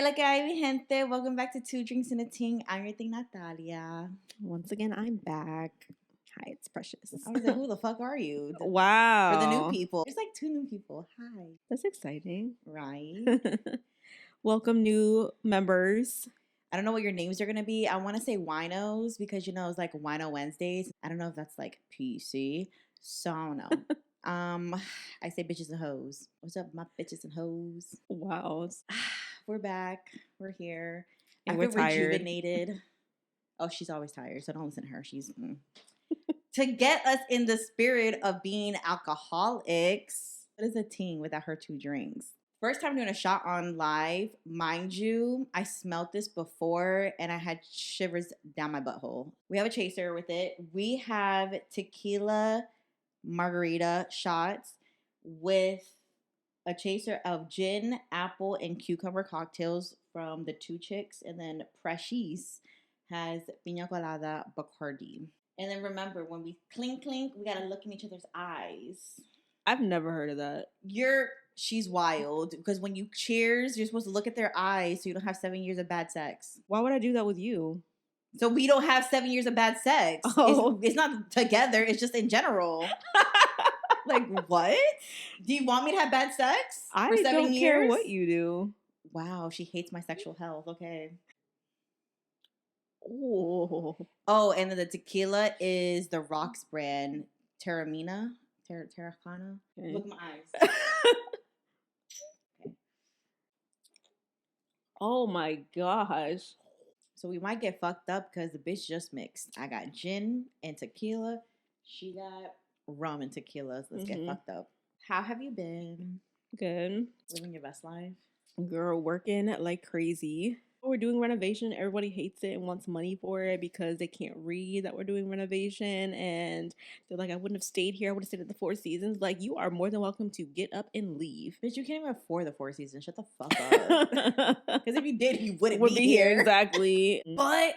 ¿Qué lo que hay, mi gente? Welcome back to Two Drinks and a Ting. I'm your thing, Nathalia. Once again, I'm back. Hi, it's Precious. I was like, who the fuck are you? Wow. For the new people. There's like 2 new people. Hi. That's exciting. Right? Welcome, new members. I don't know what your names are going to be. I want to say winos because, you know, it's like Wino Wednesdays. I don't know if that's like PC. So I don't know. I say bitches and hoes. What's up, my bitches and hoes? Wow. We're back. We're here. And I feel we're tired. rejuvenated. Oh, she's always tired, so don't listen to her. She's to get us in the spirit of being alcoholics. What is a teen without her 2 drinks? First time doing a shot on live, mind you, I smelled this before and I had shivers down my butthole. We have a chaser with it. We have tequila margarita shots with a chaser of gin, apple, and cucumber cocktails from the 2 Chicks. And then Precious has piña colada Bacardi. And then remember, when we clink, we gotta look in each other's eyes. I've never heard of that. She's wild because when you cheers, you're supposed to look at their eyes so you don't have 7 years of bad sex. Why would I do that with you? So we don't have 7 years of bad sex. Oh. It's not together. It's just in general. Like, what? Do you want me to have bad sex I for 7 don't years? care what you do. Wow, she hates my sexual health. Okay. Oh, and then the tequila is the Rocks brand, Terramina. Terracana. Okay. Look at my eyes. Okay. Oh my gosh. So we might get fucked up because the bitch just mixed. I got gin and tequila. She got rum and tequila. So let's get fucked up. How have you been? Good. Living your best life? Girl, working like crazy. We're doing renovation. Everybody hates it and wants money for it because they can't read that we're doing renovation. And they're like, I wouldn't have stayed here. I would have stayed at the 4 Seasons. Like, you are more than welcome to get up and leave. Bitch, you can't even afford the 4 Seasons. Shut the fuck up. Because if you did, you wouldn't Would be here. Exactly. But,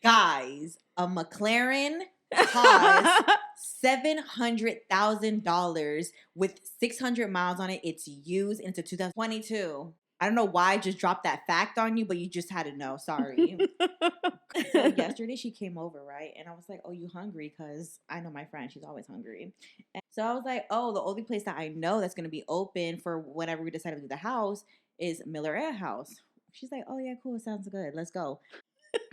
guys, a McLaren costs $700,000 with 600 miles on it. It's used and it's a 2022. I don't know why I just dropped that fact on you, but you just had to know. Sorry. So yesterday she came over, right? And I was like, oh, you hungry? Because I know my friend. She's always hungry. And so I was like, oh, the only place that I know that's going to be open for whenever we decide to do the house is Miller Ale House. She's like, oh, yeah, cool. Sounds good. Let's go.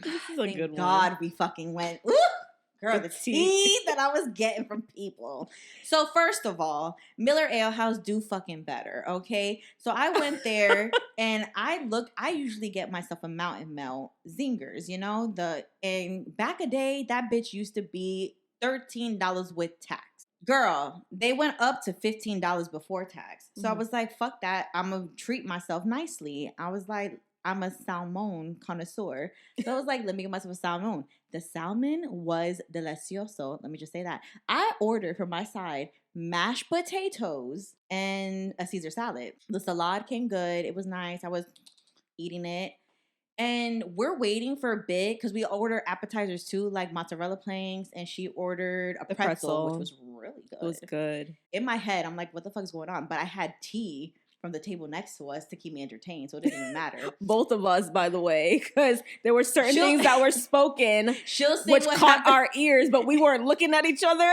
This is a Thank good one. God we fucking went. Ooh! Girl, the tea that I was getting from people. So first of all, Miller Ale House do fucking better, okay? So I went there and I usually get myself a Mountain Melt Zingers, you know? And back a day, that bitch used to be $13 with tax. Girl, they went up to $15 before tax. So I was like, fuck that. I'm going to treat myself nicely. I was like, I'm a salmon connoisseur. So I was like, let me get myself a salmon. The salmon was delicioso. Let me just say that. I ordered for my side mashed potatoes and a Caesar salad. The salad came good. It was nice. I was eating it. And we're waiting for a bit because we ordered appetizers too, like mozzarella planks. And she ordered a pretzel, which was really good. It was good. In my head, I'm like, what the fuck is going on? But I had tea from the table next to us to keep me entertained, so it didn't even matter. Both of us, by the way, because there were certain things that were spoken which caught our ears, but we weren't looking at each other.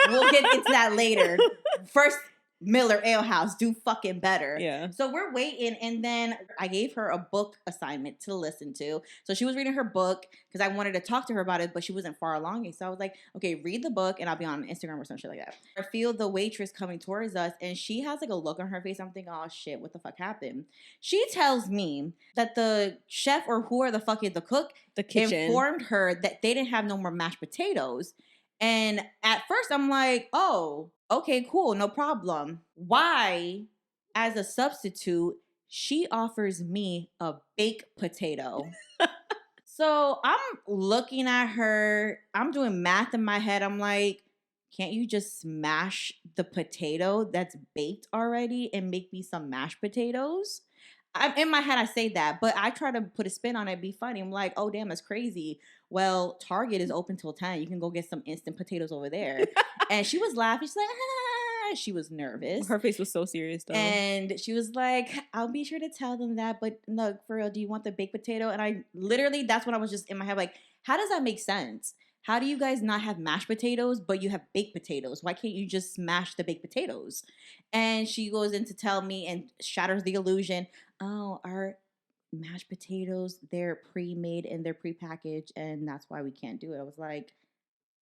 We'll get into that later. First, Miller Ale House, do fucking better. Yeah. So we're waiting, and then I gave her a book assignment to listen to. So she was reading her book because I wanted to talk to her about it, but she wasn't far along. So I was like, okay, read the book, and I'll be on Instagram or some shit like that. I feel the waitress coming towards us, and she has like a look on her face. I'm thinking, oh shit, what the fuck happened? She tells me that the chef or whoever the fuck is the cook, the kitchen, informed her that they didn't have no more mashed potatoes. And at first I'm like, oh, okay, cool, no problem. Why, as a substitute, she offers me a baked potato? So I'm looking at her. I'm doing math in my head. I'm like, can't you just smash the potato that's baked already and make me some mashed potatoes? In my head, I say that, but I try to put a spin on it, be funny. I'm like, oh, damn, that's crazy. Well, Target is open till 10. You can go get some instant potatoes over there. And she was laughing. She's like, that she was nervous. Her face was so serious, though. And she was like, I'll be sure to tell them that, but no, for real, do you want the baked potato? And I literally, that's when I was just in my head, like, how does that make sense? How do you guys not have mashed potatoes, but you have baked potatoes? Why can't you just smash the baked potatoes? And she goes in to tell me and shatters the illusion. Oh, our mashed potatoes, they're pre-made and they're pre-packaged, and that's why we can't do it. I was like,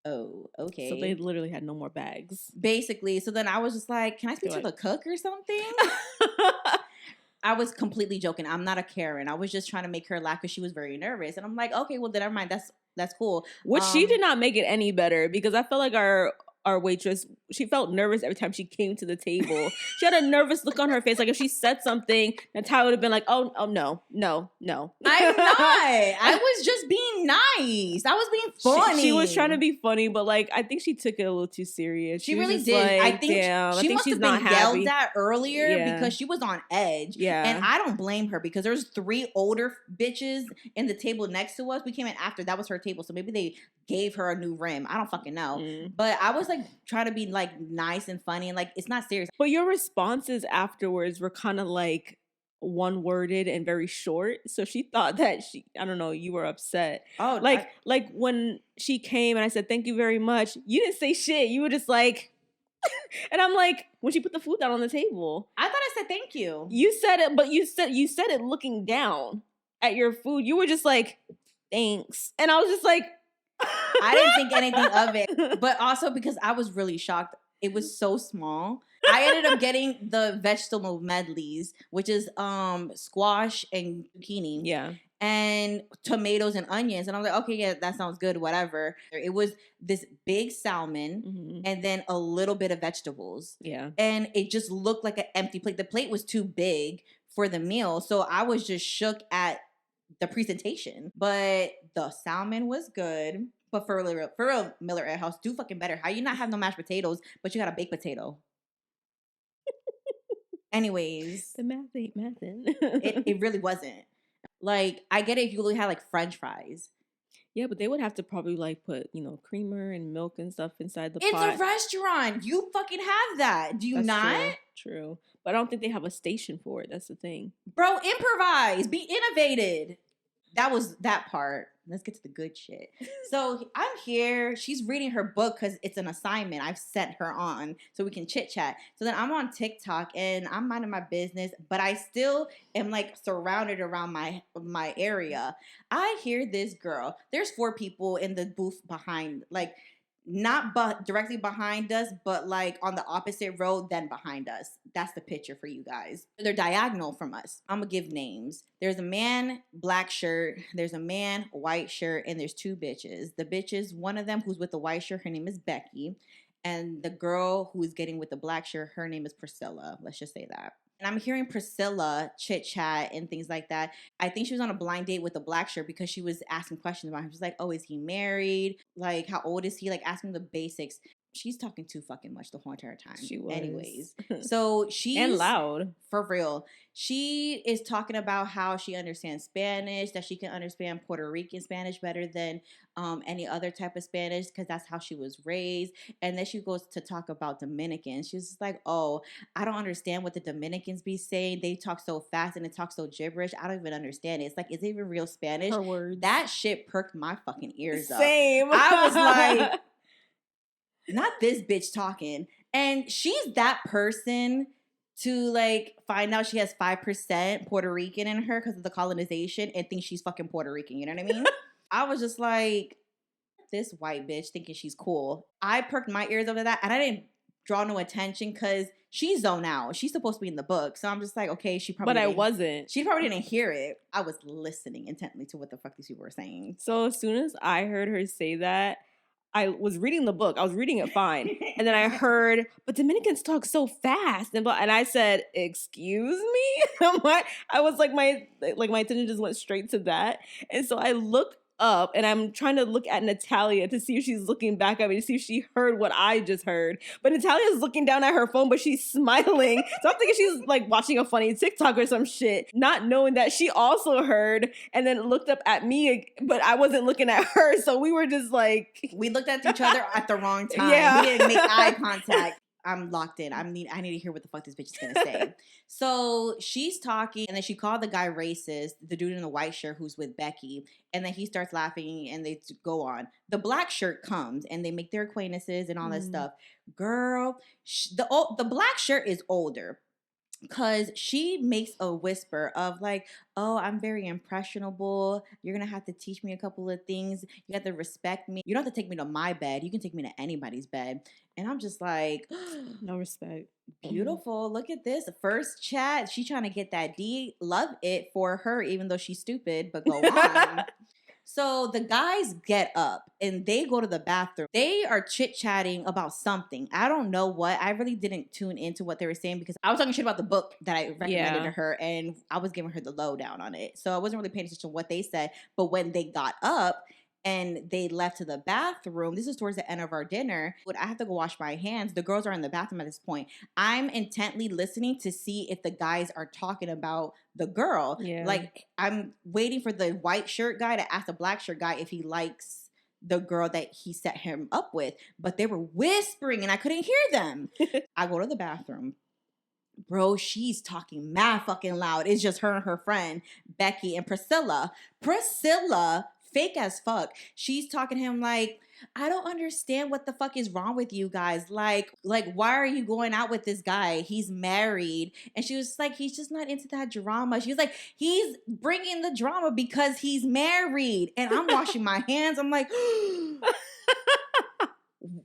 oh, okay. So they literally had no more bags. Basically. So then I was just like, can I speak to the cook or something? I was completely joking. I'm not a Karen. I was just trying to make her laugh because she was very nervous. And I'm like, okay, well, then never mind. That's cool. Which she did not make it any better, because I felt like our waitress, she felt nervous every time she came to the table. She had a nervous look on her face. Like if she said something, Nathalia would have been like, oh no. I'm not. I was just being nice. I was being funny. She was trying to be funny, but like I think she took it a little too serious. She really did. Like, I think she must have been yelled at earlier because she was on edge. Yeah. And I don't blame her because there's 3 older bitches in the table next to us. We came in after. That was her table. So maybe they gave her a new rim. I don't fucking know. But I was like trying to be like nice and funny and like it's not serious. But your responses afterwards were kind of like one-worded and very short. So she thought that I don't know, you were upset. Oh, like when she came and I said thank you very much, you didn't say shit. You were just like and I'm like, when she put the food down on the table, I thought I said thank you. You said it, but you said it looking down at your food. You were just like, thanks. And I was just like, I didn't think anything of it. But also because I was really shocked. It was so small. I ended up getting the vegetable medleys, which is squash and zucchini. Yeah. And tomatoes and onions. And I was like, okay, yeah, that sounds good, whatever. It was this big salmon and then a little bit of vegetables. Yeah. And it just looked like an empty plate. The plate was too big for the meal. So I was just shook at the presentation. But the salmon was good. But for real, Miller Ale House, do fucking better. How you not have no mashed potatoes, but you got a baked potato? Anyways. The math ain't mathin'. It really wasn't. Like, I get it if you really had like French fries. Yeah, but they would have to probably like put, creamer and milk and stuff inside the pot. It's a restaurant. You fucking have that. Do you not? True. But I don't think they have a station for it. That's the thing. Bro, improvise. Be innovative. That was that part. Let's get to the good shit. So I'm here. She's reading her book because it's an assignment I've sent her on so we can chit chat. So then I'm on TikTok and I'm minding my business, but I still am like surrounded around my area. I hear this girl. There's 4 people in the booth behind, like not directly behind us, but like on the opposite road then behind us. That's the picture for you guys. They're diagonal from us. I'm gonna give names. There's a man, black shirt. There's a man, white shirt, and there's 2 bitches. The bitches, one of them who's with the white shirt, her name is Becky. And the girl who's getting with the black shirt, her name is Priscilla. Let's just say that. And I'm hearing Priscilla chit chat and things like that. I think she was on a blind date with the black shirt because she was asking questions about him. She's like, oh, is he married? Like, how old is he? Like, asking the basics. She's talking too fucking much the whole entire time. She was. Anyways. So she's... and loud. For real. She is talking about how she understands Spanish, that she can understand Puerto Rican Spanish better than any other type of Spanish because that's how she was raised. And then she goes to talk about Dominicans. She's just like, oh, I don't understand what the Dominicans be saying. They talk so fast and it talks so gibberish. I don't even understand it. It's like, is it even real Spanish? Her words. That shit perked my fucking ears up. Same. I was like... not this bitch talking. And she's that person to like find out she has 5% Puerto Rican in her because of the colonization and think she's fucking Puerto Rican. You know what I mean? I was just like, this white bitch thinking she's cool. I perked my ears over that and I didn't draw no attention because she's zoned out. She's supposed to be in the book. So I'm just like, okay, she probably But I wasn't. She probably didn't hear it. I was listening intently to what the fuck these people were saying. So as soon as I heard her say that, I was reading the book. I was reading it fine. And then I heard, but Dominicans talk so fast. And I said, excuse me? I was like, my attention just went straight to that. And so I looked up and I'm trying to look at Nathalia to see if she's looking back at me to see if she heard what I just heard. But Natalia's looking down at her phone, but she's smiling. So I'm thinking she's like watching a funny TikTok or some shit, not knowing that she also heard and then looked up at me, but I wasn't looking at her. So we were just like... we looked at each other at the wrong time. Yeah. We didn't make eye contact. I'm locked in. I need to hear what the fuck this bitch is gonna say. So she's talking, and then she called the guy racist, the dude in the white shirt who's with Becky, and then he starts laughing, and they go on. The black shirt comes, and they make their acquaintances and all that stuff. Girl, the black shirt is older. Because she makes a whisper of like, oh, I'm very impressionable. You're going to have to teach me a couple of things. You have to respect me. You don't have to take me to my bed. You can take me to anybody's bed. And I'm just like, no respect. Beautiful. Look at this. First chat. She trying to get that D. Love it for her, even though she's stupid, but go on. So the guys get up and they go to the bathroom. They are chit-chatting about something. I don't know what. I really didn't tune into what they were saying because I was talking shit about the book that I recommended to her, and I was giving her the lowdown on it. So I wasn't really paying attention to what they said. But when they got up and they left to the bathroom, this is towards the end of our dinner, I have to go wash my hands. The girls are in the bathroom at this point. I'm intently listening to see if the guys are talking about the girl. Yeah. Like, I'm waiting for the white shirt guy to ask the black shirt guy if he likes the girl that he set him up with. But they were whispering and I couldn't hear them. I go to the bathroom. Bro, she's talking mad fucking loud. It's just her and her friend, Becky and Priscilla. Priscilla, fake as fuck. She's talking to him like, I don't understand what the fuck is wrong with you guys. Like, why are you going out with this guy? He's married. And she was like, he's just not into that drama. She was like, he's bringing the drama because he's married. And I'm washing my hands. I'm like,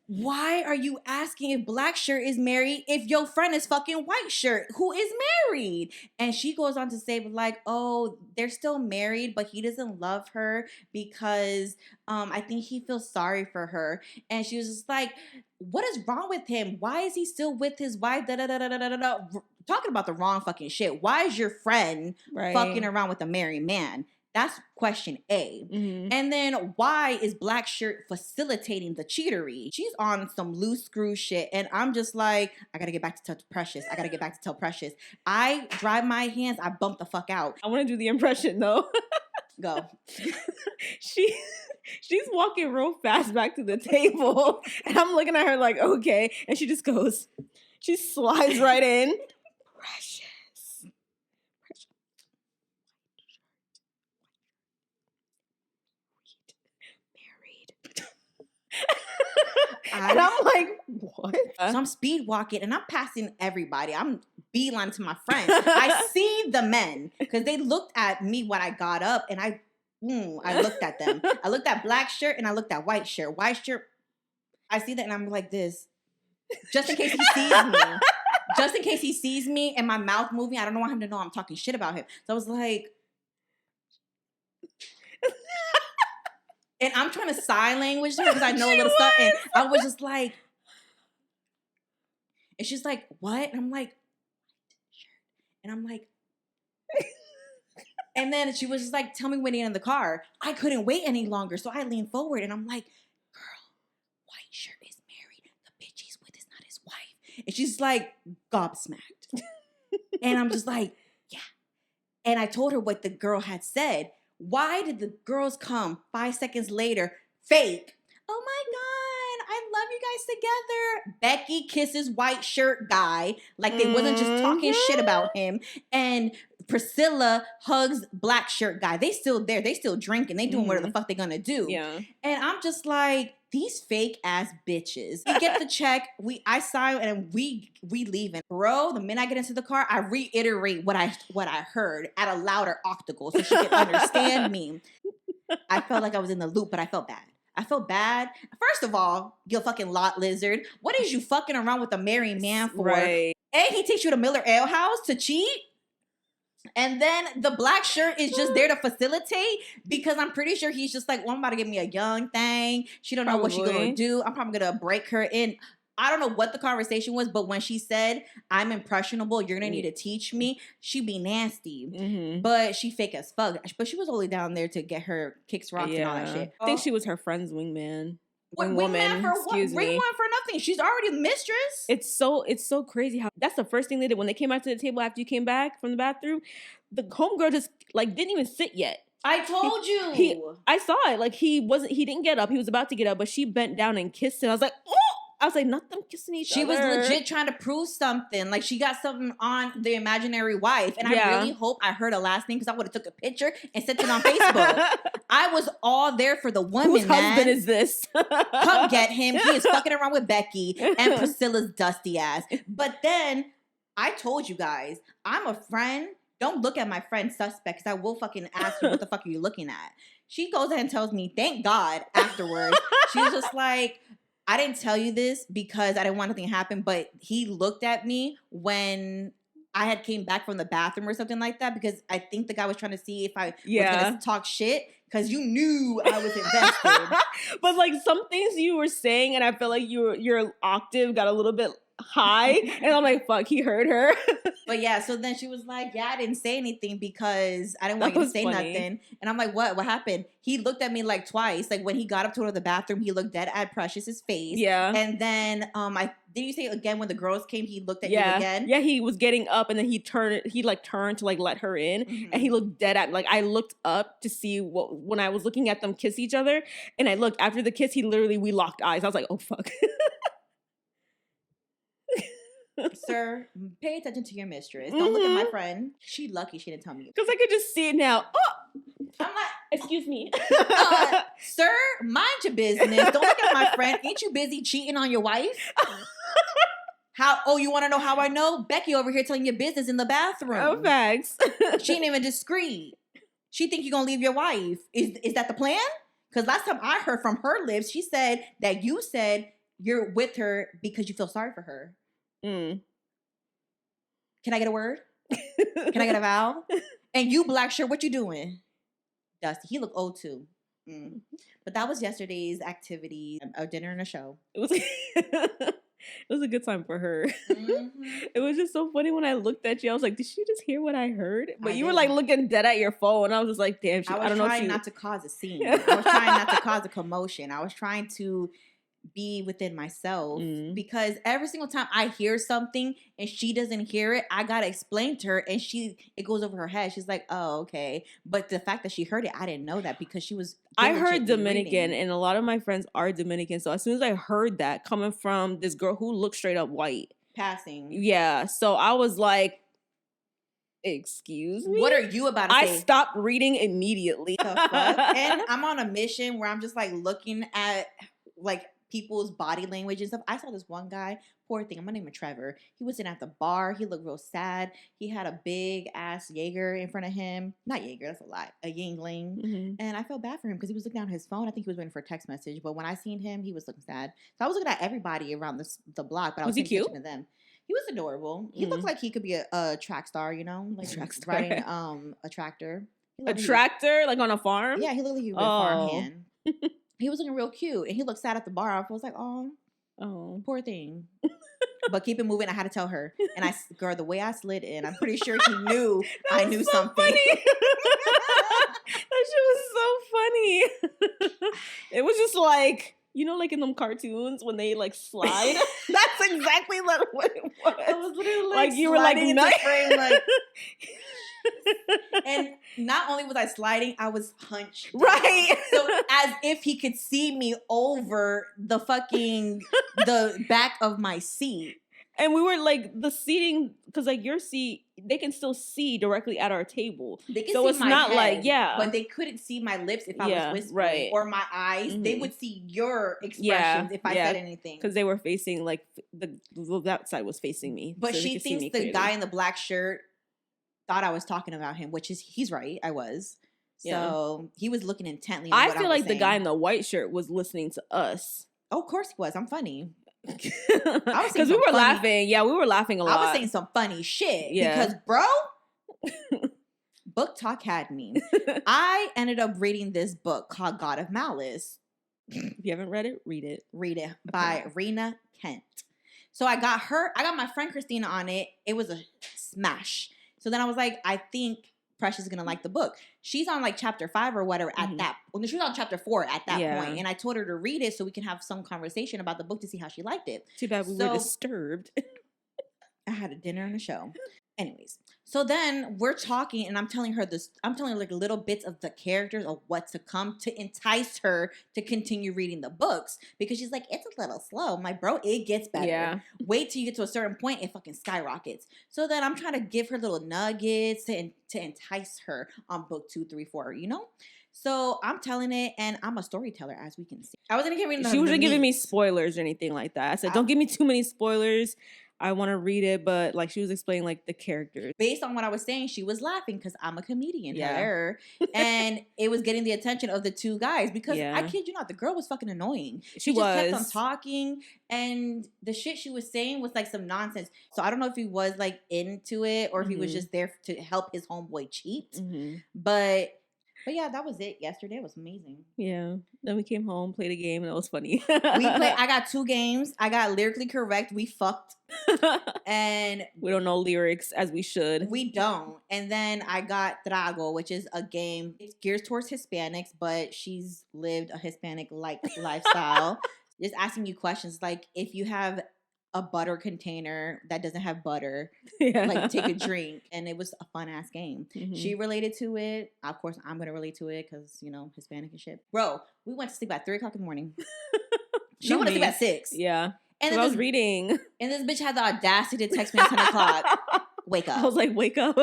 why are you asking if black shirt is married if your friend is fucking white shirt who is married? And she goes on to say like, oh, they're still married, but he doesn't love her because I think he feels sorry for her. And she was just like, what is wrong with him? Why is he still with his wife? Da, da, da, da, da, da, da. Talking about the wrong fucking shit. Why is your friend fucking around with a married man? That's question A. Mm-hmm. And then why is black shirt facilitating the cheatery? She's on some loose screw shit. And I'm just like, I got to get back to tell Precious. I got to get back to tell Precious. I dry my hands. I bump the fuck out. I want to do the impression though. Go. She's walking real fast back to the table. And I'm looking at her like, okay. And she just goes, she slides right in. Precious. And I'm like, what? So I'm speed walking and I'm passing everybody. I'm beeline to my friends. I see the men because they looked at me when I got up and I looked at them. I looked at black shirt and I looked at white shirt. White shirt, I see that and I'm like this. Just in case he sees me. Just in case he sees me and my mouth moving. I don't want him to know I'm talking shit about him. So I was like... And I'm trying to sign language to her because I know a little stuff. And I was just like, and she's like, what? And I'm like, and I'm like, and then she was just like, tell me when to get in the car. I couldn't wait any longer. So I leaned forward and I'm like, girl, white shirt is married. The bitch he's with is not his wife. And she's like, gobsmacked. And I'm just like, yeah. And I told her what the girl had said. Why did the girls come 5 seconds later, fake? Oh my God, I love you guys together. Becky kisses white shirt guy like they wasn't just talking shit about him. And Priscilla hugs black shirt guy. They still there. They still drinking. They doing whatever the fuck they gonna do. Yeah. And I'm just like, these fake ass bitches. We get the check. I sign and we leaving. Bro, the minute I get into the car, I reiterate what I heard at a louder octacle so she could understand me. I felt like I was in the loop, but I felt bad. I felt bad. First of all, you fucking lot lizard. What is you fucking around with a married man for? Right. A, he takes you to Miller Ale House to cheat. And then the black shirt is just there to facilitate because I'm pretty sure he's just like, well, I'm about to give me a young thing. She don't know what she's going to do. I'm probably going to break her in. I don't know what the conversation was, but when she said, I'm impressionable, you're going to need to teach me, she be nasty. Mm-hmm. But she fake as fuck. But she was only down there to get her kicks, rocks, and all that shit. I think she was her friend's wingman. Wingman for what? Wingman for nothing. She's already the mistress. It's so crazy how that's the first thing they did when they came out to the table after you came back from the bathroom. The homegirl just like didn't even sit yet. I told you. I saw it. Like he didn't get up. He was about to get up, but she bent down and kissed him. I was like, oh! I was like, not them kissing each other. She was legit trying to prove something. Like, she got something on the imaginary wife. And I really hope I heard a last name because I would have took a picture and sent it on Facebook. I was all there for the woman, Whose husband is this? Come get him. He is fucking around with Becky and Priscilla's dusty ass. But then, I told you guys, I'm a friend. Don't look at my friend suspect because I will fucking ask you what the fuck are you looking at. She goes ahead and tells me, thank God, afterwards. She was just like, I didn't tell you this because I didn't want anything to happen, but he looked at me when I had came back from the bathroom or something like that because I think the guy was trying to see if I was going to talk shit because you knew I was invested. But like some things you were saying and I feel like your octave got a little bit high and I'm like, fuck, he heard her. But yeah, so then she was like, yeah, I didn't say anything because I didn't want you to say nothing. And I'm like, what happened? He looked at me like twice. Like when he got up to go to the bathroom, he looked dead at Precious's face. Yeah. And then did you say again when the girls came, he looked at you again? Yeah, he was getting up and then he turned to like let her in and he looked dead at me. Like I looked up to see when I was looking at them kiss each other and I looked after the kiss, we locked eyes. I was like, oh fuck. Sir, pay attention to your mistress. Don't look at my friend. She lucky she didn't tell me. Because I could just see it now. Oh! I'm like, excuse me. Sir, mind your business. Don't look at my friend. Ain't you busy cheating on your wife? You want to know how I know? Becky over here telling your business in the bathroom. Oh, facts. She ain't even discreet. She think you're going to leave your wife. Is that the plan? Because last time I heard from her lips, she said that you said you're with her because you feel sorry for her. Can I get a word? Can I get a vowel? And you, black shirt, what you doing? Dusty. He look old too. But that was yesterday's activity, a dinner and a show. It was a good time for her. It was just so funny when I looked at you. I was like, did she just hear what I heard? But you were like looking dead at your phone. I was just like, damn, I was trying not to cause a scene. I was trying not to cause a commotion. I was trying to be within myself because every single time I hear something and she doesn't hear it, I gotta explain to her and it goes over her head. She's like, oh, okay. But the fact that she heard it, I didn't know that because she was I heard Dominican and a lot of my friends are Dominican. So as soon as I heard that coming from this girl who looked straight up white. Passing. Yeah. So I was like, excuse me? What are you about to say? I stopped reading immediately. The fuck? And I'm on a mission where I'm just like looking at like people's body language and stuff. I saw this one guy, poor thing, I'm gonna name him Trevor. He was in at the bar. He looked real sad. He had a big ass Jaeger in front of him. Not Jaeger, that's a lie. A Yingling. And I felt bad for him because he was looking down his phone. I think he was waiting for a text message. But when I seen him, he was looking sad. So I was looking at everybody around the block, but I was paying attention to them. He was adorable. He looked like he could be a track star, you know? Like riding a tractor. A tractor? Like on a farm? Yeah, he looked like he was a farmhand. He was looking real cute, and he looked sad at the bar. I was like, "Oh, poor thing." But keep it moving. I had to tell her, and girl, the way I slid in, I'm pretty sure she knew I knew something. Funny. That shit was so funny. It was just like, you know, like in them cartoons when they like slide. That's exactly what it was. I was literally like you were like into frame, like. And not only was I sliding, I was hunched. Right. So as if he could see me over the back of my seat. And we were like the seating, because like your seat, they can still see directly at our table. They can so see it's my not head, like, but they couldn't see my lips if I was whispering or my eyes. They would see your expressions if I said anything. Because they were facing like that side was facing me. But so she thinks the guy in the black shirt thought I was talking about him, which is he's right. I was. So he was looking intently. On what I feel like the guy in the white shirt was listening to us. Oh, of course he was. I'm funny. Because we were laughing. Yeah, we were laughing a lot. I was saying some funny shit. Yeah. Because, bro, book talk had me. I ended up reading this book called God of Malice. If you haven't read it, read it. Read it by Rena Kent. So I got my friend Christina on it. It was a smash. So then I was like, I think Precious is going to like the book. She's on like chapter 5 or whatever at that. Well, she was on chapter 4 at that point. And I told her to read it so we can have some conversation about the book to see how she liked it. Too bad we were disturbed. I had a dinner and a show. Anyways, So then we're talking, and I'm telling her like little bits of the characters of what to come to entice her to continue reading the books, because she's like, it's a little slow. I'm like, bro, it gets better. Yeah. Wait till you get to a certain point, it fucking skyrockets. So then I'm trying to give her little nuggets to entice her on book 2, 3, 4, you know? So I'm telling it, and I'm a storyteller, as we can see. I wasn't giving She wasn't giving me spoilers or anything like that. I said, don't give me too many spoilers. I want to read it, but like she was explaining like the characters. Based on what I was saying, she was laughing because I'm a comedian. Yeah. Her. And it was getting the attention of the two guys because Yeah. I kid you not, the girl was fucking annoying. She just was. kept on talking, and the shit she was saying was like some nonsense. So I don't know if he was like into it or if he was just there to help his homeboy cheat. But yeah, that was it. Yesterday was amazing. Yeah. Then we came home, played a game, and it was funny. I got 2 games. I got lyrically correct. We fucked. And we don't know lyrics as we should. We don't. And then I got Trago, which is a game. It's geared towards Hispanics, but she's lived a Hispanic-like lifestyle. Just asking you questions like, if you have a butter container that doesn't have butter, like take a drink. And it was a fun ass game. She related to it. Of course, I'm gonna relate to it because, you know, Hispanic and shit. Bro, we went to sleep at 3 o'clock in the morning. She went to sleep at 6. Yeah. And I was reading. And this bitch had the audacity to text me at 10 o'clock. Wake up. I was like, wake up.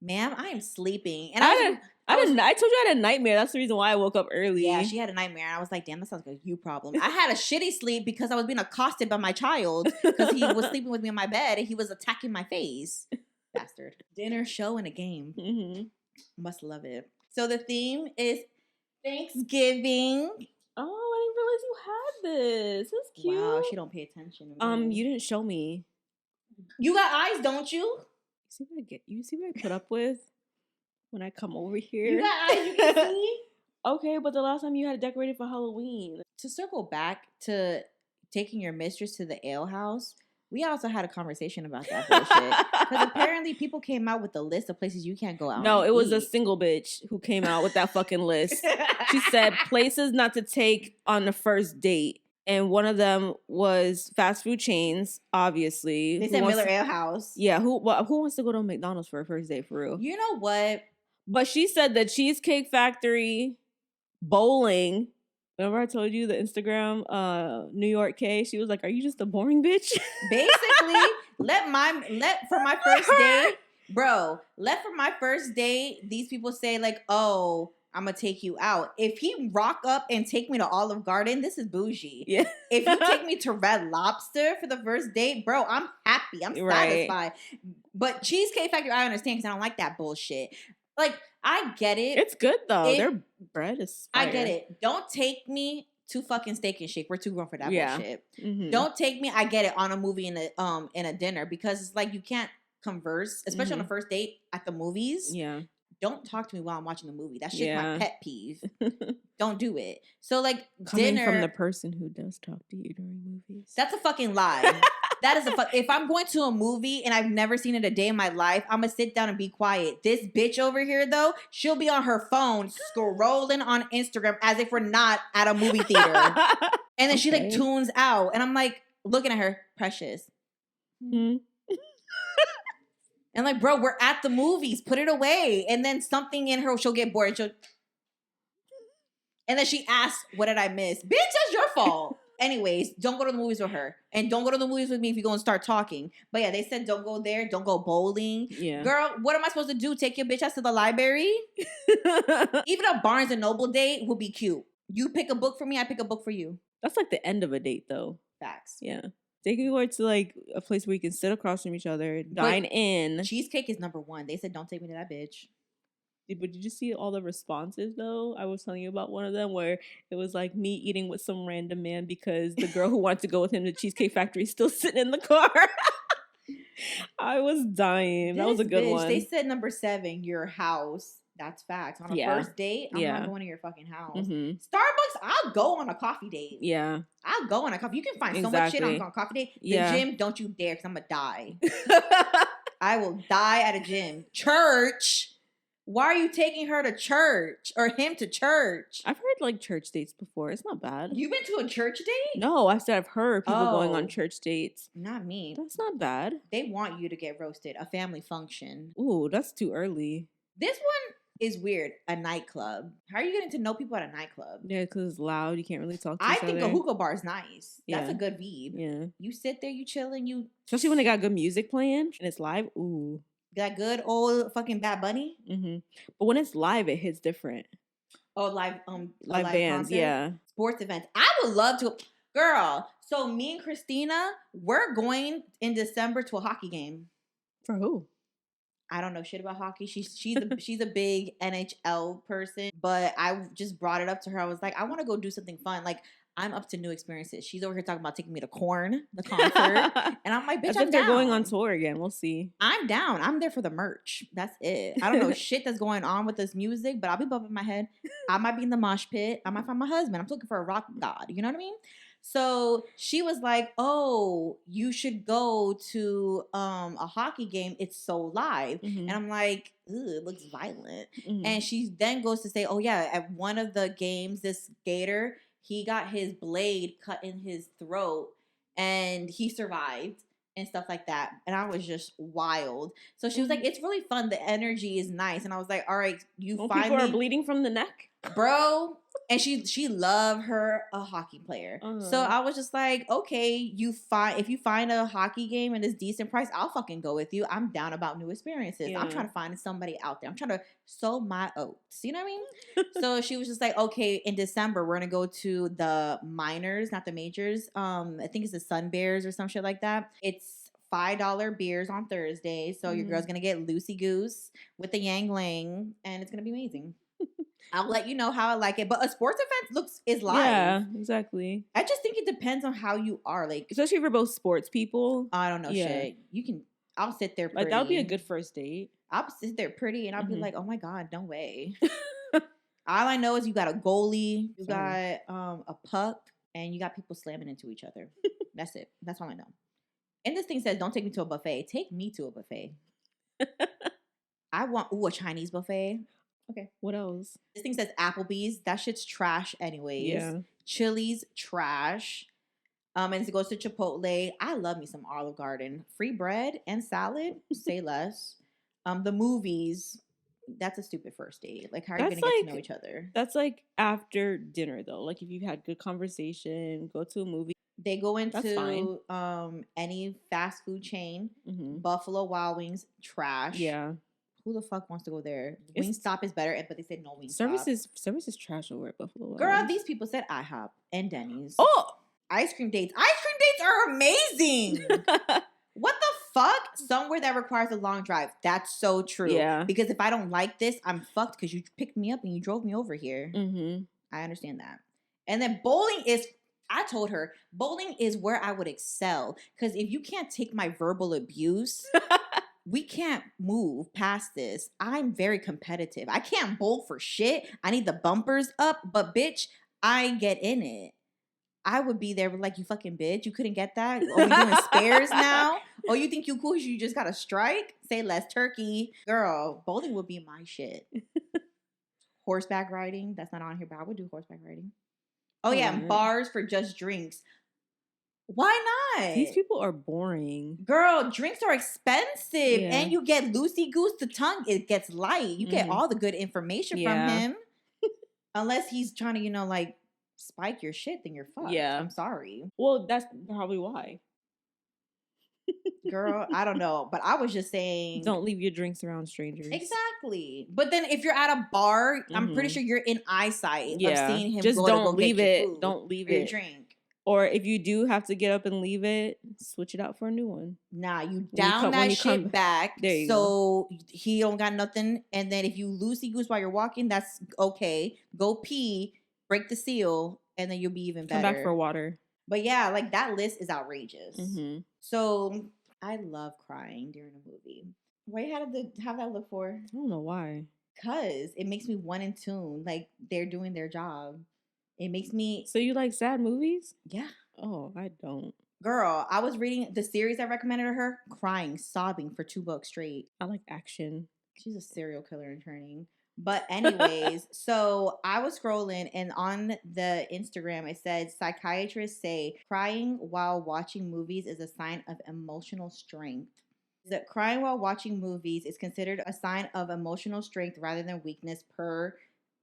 Ma'am, I am sleeping. And I told you I had a nightmare. That's the reason why I woke up early. Yeah, she had a nightmare. And I was like, damn, that sounds like a you problem. I had a shitty sleep because I was being accosted by my child because he was sleeping with me in my bed and he was attacking my face. Bastard. Dinner, show, and a game. Must love it. So the theme is Thanksgiving. Oh, I didn't realize you had this. That's cute. Wow, she don't pay attention. You didn't show me. You got eyes, don't you? You see what I put up with when I come over here? You got eyes, you can see? Okay, but the last time you had it decorated for Halloween. To circle back to taking your mistress to the ale house, we also had a conversation about that bullshit. Because apparently people came out with a list of places you can't go out. No, it was a single bitch who came out with that fucking list. She said places not to take on the first date. And one of them was fast food chains, obviously. They said Miller Ale House. Yeah, who wants to go to McDonald's for a first date, for real? You know what? But she said the Cheesecake Factory, bowling. Remember I told you the Instagram, New York K? She was like, are you just a boring bitch? Basically, let for my first date, bro, for my first date, these people say like, oh, I'm gonna take you out. If he rock up and take me to Olive Garden, this is bougie. Yeah. If you take me to Red Lobster for the first date, bro, I'm happy. I'm satisfied. But Cheesecake Factory, I understand because I don't like that bullshit. Like, I get it. It's good though. Their bread is fire. I get it. Don't take me to fucking Steak and Shake. We're too grown for that bullshit. Don't take me, I get it, on a movie and a dinner, because it's like you can't converse, especially on a first date at the movies. Yeah. Don't talk to me while I'm watching the movie. That shit's my pet peeve. Don't do it. So like coming dinner from the person who does talk to you during movies. That's a fucking lie. That is if I'm going to a movie and I've never seen it a day in my life, I'm gonna sit down and be quiet. This bitch over here though, she'll be on her phone scrolling on Instagram as if we're not at a movie theater. And then she like tunes out and I'm like looking at her, precious. And like, bro, we're at the movies. Put it away. And then something in her, she'll get bored. And then she asks, what did I miss? Bitch, that's your fault. Anyways, don't go to the movies with her. And don't go to the movies with me if you're going to start talking. But yeah, they said don't go there. Don't go bowling. Yeah. Girl, what am I supposed to do? Take your bitch ass to the library? Even a Barnes & Noble date would be cute. You pick a book for me, I pick a book for you. That's like the end of a date, though. Facts. Yeah. They can go to like a place where you can sit across from each other, dine in. Cheesecake is number 1. They said don't take me to that bitch. But did you see all the responses though? I was telling you about one of them where it was like me eating with some random man because the girl who wanted to go with him to Cheesecake Factory is still sitting in the car. I was dying. That was a good one. They said number 7, your house. That's facts. On a first date, I'm not going to your fucking house. Starbucks, I'll go on a coffee date. Yeah. I'll go on a coffee. You can find so much shit on a coffee date. The gym, don't you dare, because I'm going to die. I will die at a gym. Church, Why are you taking her to church or him to church? I've heard like church dates before. It's not bad. You've been to a church date? No, I said I've heard people going on Oh. church dates. Not me. That's not bad. They want you to get roasted. A family function. Ooh, that's too early. This one is weird. A nightclub. How are you getting to know people at a nightclub? Yeah, because it's loud. You can't really talk to I each think other. a hookah bar is nice. That's Yeah. a good vibe. Yeah. You sit there, you chilling, you Especially when they got good music playing and it's live. Ooh. that good old fucking Bad Bunny. Mm-hmm. But when it's live, it hits different. Oh, live bands, concert? yeah. Sports events. I would love to. Girl, so me and Christina, we're going in December to a hockey game. For who? I don't know shit about hockey. She's a big NHL person, but I just brought it up to her. I was like, I want to go do something fun. Like, I'm up to new experiences. She's over here talking about taking me to Korn, the concert, and I'm like, bitch, As I'm if they're down. going on tour again. We'll see. I'm down. I'm there for the merch. That's it. I don't know shit that's going on with this music, but I'll be bumping my head. I might be in the mosh pit. I might find my husband. I'm looking for a rock god. You know what I mean? So she was like, "Oh, you should go to a hockey game. It's so live." Mm-hmm. And I'm like, "Ugh, it looks violent." Mm-hmm. And she then goes to say, "Oh yeah, at one of the games, this skater, he got his blade cut in his throat and he survived and stuff like that." And I was just wild. So she was like, "It's really fun. The energy is nice." And I was like, "All right, you Well, find people are me, bleeding from the neck, bro." And she loved her a hockey player. So I was just like, okay, if you find a hockey game and it's decent price, I'll fucking go with you. I'm down about new experiences. Yeah. I'm trying to find somebody out there. I'm trying to sow my oats. You know what I mean? So she was just like, okay, in December we're gonna go to the minors, not the majors. I think it's the Sun Bears or some shit like that. It's $5 beers on Thursday. So your girl's gonna get loosey goose with the Yang Lang, and it's gonna be amazing. I'll let you know how I like it. But a sports event is live. Yeah, exactly. I just think it depends on how you are. Like, especially for both sports people. I don't know shit. I'll sit there pretty. Like, that would be a good first date. I'll sit there pretty and I'll be like, oh my God, no way. All I know is you got a goalie, you got a puck, and you got people slamming into each other. That's it. That's all I know. And this thing says, don't take me to a buffet. Take me to a buffet. I want a Chinese buffet. Okay. What else? This thing says Applebee's. That shit's trash anyways. Yeah. Chili's, trash. And it goes to Chipotle. I love me some Olive Garden. Free bread and salad. Say less. The movies. That's a stupid first date. Like, how are you going to get to know each other? That's like after dinner, though. Like, if you've had good conversation, go to a movie. They go into any fast food chain. Mm-hmm. Buffalo Wild Wings, trash. Yeah. Who the fuck wants to go there? Wingstop is better, but they said no Wingstop. Service is trash over at Buffalo Wild Girl, Wings. these people said IHOP and Denny's. Oh! Ice cream dates. Ice cream dates are amazing. What the fuck? Somewhere that requires a long drive. That's so true. Yeah. Because if I don't like this, I'm fucked because you picked me up and you drove me over here. Mm-hmm. I understand that. And then bowling is... I told her, bowling is where I would excel. Because if you can't take my verbal abuse... we can't move past this. I'm very competitive. I can't bowl for shit. I need the bumpers up, but bitch, I get in it. I would be there like, you fucking bitch. You couldn't get that? Oh, you doing spares now? Oh, you think you cool because you just got a strike? Say less turkey. Girl, bowling would be my shit. Horseback riding. That's not on here, but I would do horseback riding. Oh, yeah. And bars for just drinks. Why not? These people are boring. Girl, drinks are expensive. Yeah. And you get loosey-goose. The tongue, it gets light. You get all the good information from him. Unless he's trying to, like, spike your shit, then you're fucked. Yeah. I'm sorry. Well, that's probably why. Girl, I don't know. But I was just saying. Don't leave your drinks around strangers. Exactly. But then if you're at a bar, I'm pretty sure you're in eyesight of seeing him just go don't to go leave get it. Your food don't leave or it. Your drink. Or if you do have to get up and leave it, switch it out for a new one. Nah, you down that shit back so he don't got nothing. And then if you loosey-goose while you're walking, that's okay. Go pee, break the seal, and then you'll be even better. Come back for water. But yeah, like that list is outrageous. Mm-hmm. So I love crying during a movie. Why you had to have that look for? I don't know why. Because it makes me one in tune. Like they're doing their job. It makes me... So you like sad movies? Yeah. Oh, I don't. Girl, I was reading the series I recommended to her, crying, sobbing for 2 books straight. I like action. She's a serial killer in training. But anyways, so I was scrolling and on the Instagram it said psychiatrists say crying while watching movies is a sign of emotional strength. That crying while watching movies is considered a sign of emotional strength rather than weakness per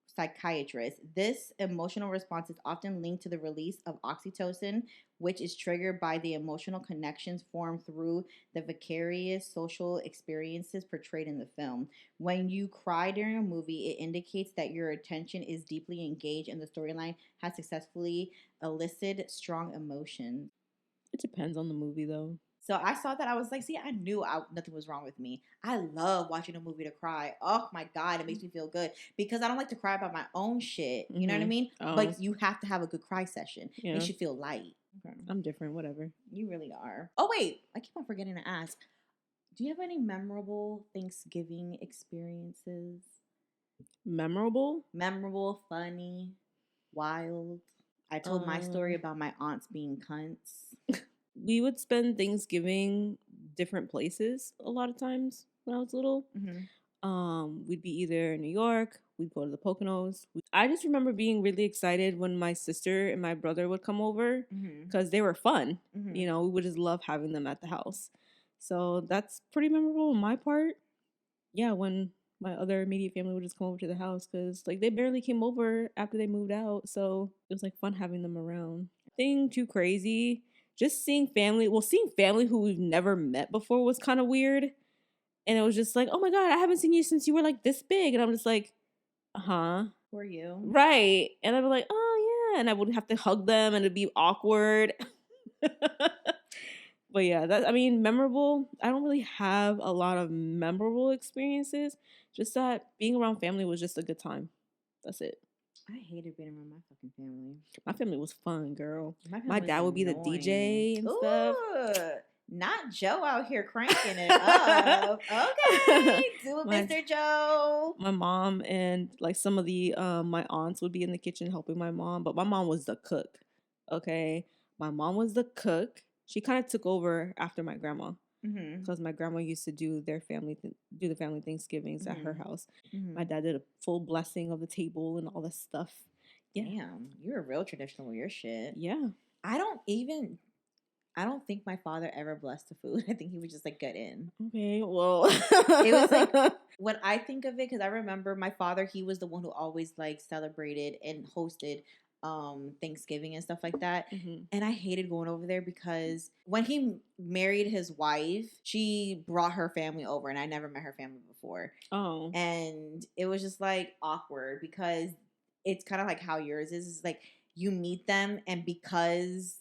psychiatrist. This emotional response is often linked to the release of oxytocin, which is triggered by the emotional connections formed through the vicarious social experiences portrayed in the film. When you cry during a movie, it indicates that your attention is deeply engaged and the storyline has successfully elicited strong emotions. It depends on the movie, though. So I saw that. I was like, see, I knew nothing was wrong with me. I love watching a movie to cry. Oh my God, it makes me feel good because I don't like to cry about my own shit. You know what I mean? Oh. But you have to have a good cry session. Yeah. Makes you feel light. Okay. I'm different, whatever. You really are. Oh, wait. I keep on forgetting to ask. Do you have any memorable Thanksgiving experiences? Memorable? Memorable, funny, wild. I told my story about my aunts being cunts. We would spend Thanksgiving different places a lot of times when I was little. We'd be either in New York, we'd go to the Poconos. I just remember being really excited when my sister and my brother would come over because they were fun. You know, we would just love having them at the house. So that's pretty memorable on my part. Yeah, when my other immediate family would just come over to the house because like they barely came over after they moved out. So it was like fun having them around. Nothing too crazy. Just seeing family. Well, seeing family who we've never met before was kind of weird. And it was just like, oh my God, I haven't seen you since you were like this big. And I'm just like, huh? Who are you? Right. And I'd be like, oh yeah. And I would have to hug them and it'd be awkward. But yeah, I mean, memorable. I don't really have a lot of memorable experiences. Just that being around family was just a good time. That's it. I hated being around my fucking family. My family was fun, girl. My dad would be the DJ and stuff. Not Joe out here cranking it up. Okay, do it, Mr. Joe. My mom and like some of the my aunts would be in the kitchen helping my mom, but my mom was the cook. Okay, my mom was the cook. She kind of took over after my grandma because my grandma used to do the family Thanksgivings at her house. My dad did a full blessing of the table and all this stuff. Yeah. Damn, you're real traditional with your shit. Yeah. I don't think my father ever blessed the food. I think he would just like get in. Okay, well. It was like, when I think of it, because I remember my father, he was the one who always like celebrated and hosted Thanksgiving and stuff like that. And I hated going over there because when he married his wife, she brought her family over and I never met her family before. Oh. And it was just like awkward because it's kind of like how yours is. It's like you meet them and because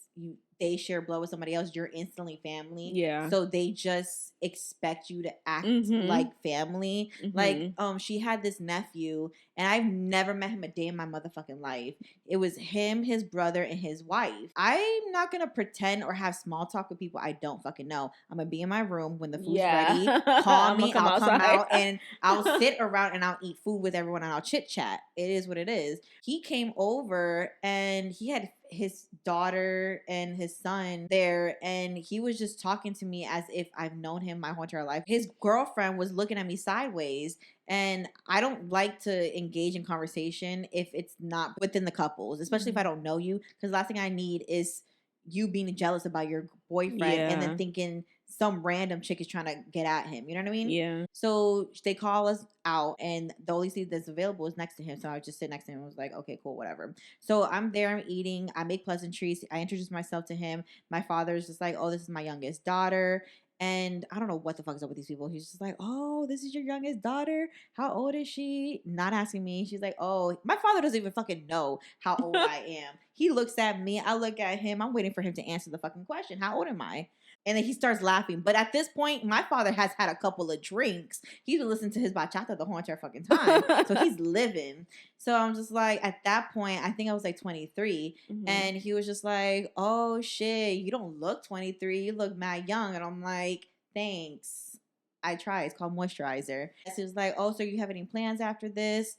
they share blood with somebody else, you're instantly family. Yeah. So they just expect you to act like family. Like, she had this nephew, and I've never met him a day in my motherfucking life. It was him, his brother, and his wife. I'm not gonna pretend or have small talk with people I don't fucking know. I'm gonna be in my room when the food's ready. Call me, I'll come out, and I'll sit around and I'll eat food with everyone and I'll chit chat. It is what it is. He came over and he had his daughter and his son there, and he was just talking to me as if I've known him my whole entire life. His girlfriend was looking at me sideways, and I don't like to engage in conversation if it's not within the couples, especially if I don't know you, because the last thing I need is you being jealous about your boyfriend and then thinking some random chick is trying to get at him. You know what I mean? Yeah. So they call us out, and the only seat that's available is next to him. So I just sit next to him and was like, okay, cool, whatever. So I'm there, I'm eating, I make pleasantries. I introduce myself to him. My father's just like, oh, this is my youngest daughter. And I don't know what the fuck is up with these people. He's just like, oh, this is your youngest daughter? How old is she? Not asking me. She's like, oh, my father doesn't even fucking know how old I am. He looks at me. I look at him. I'm waiting for him to answer the fucking question. How old am I? And then he starts laughing. But at this point, my father has had a couple of drinks. He's been listening to his bachata the whole entire fucking time. So he's living. So I'm just like, at that point, I think I was like 23. And he was just like, oh, shit, you don't look 23. You look mad young. And I'm like, thanks. I try. It's called moisturizer. So he was like, oh, so you have any plans after this?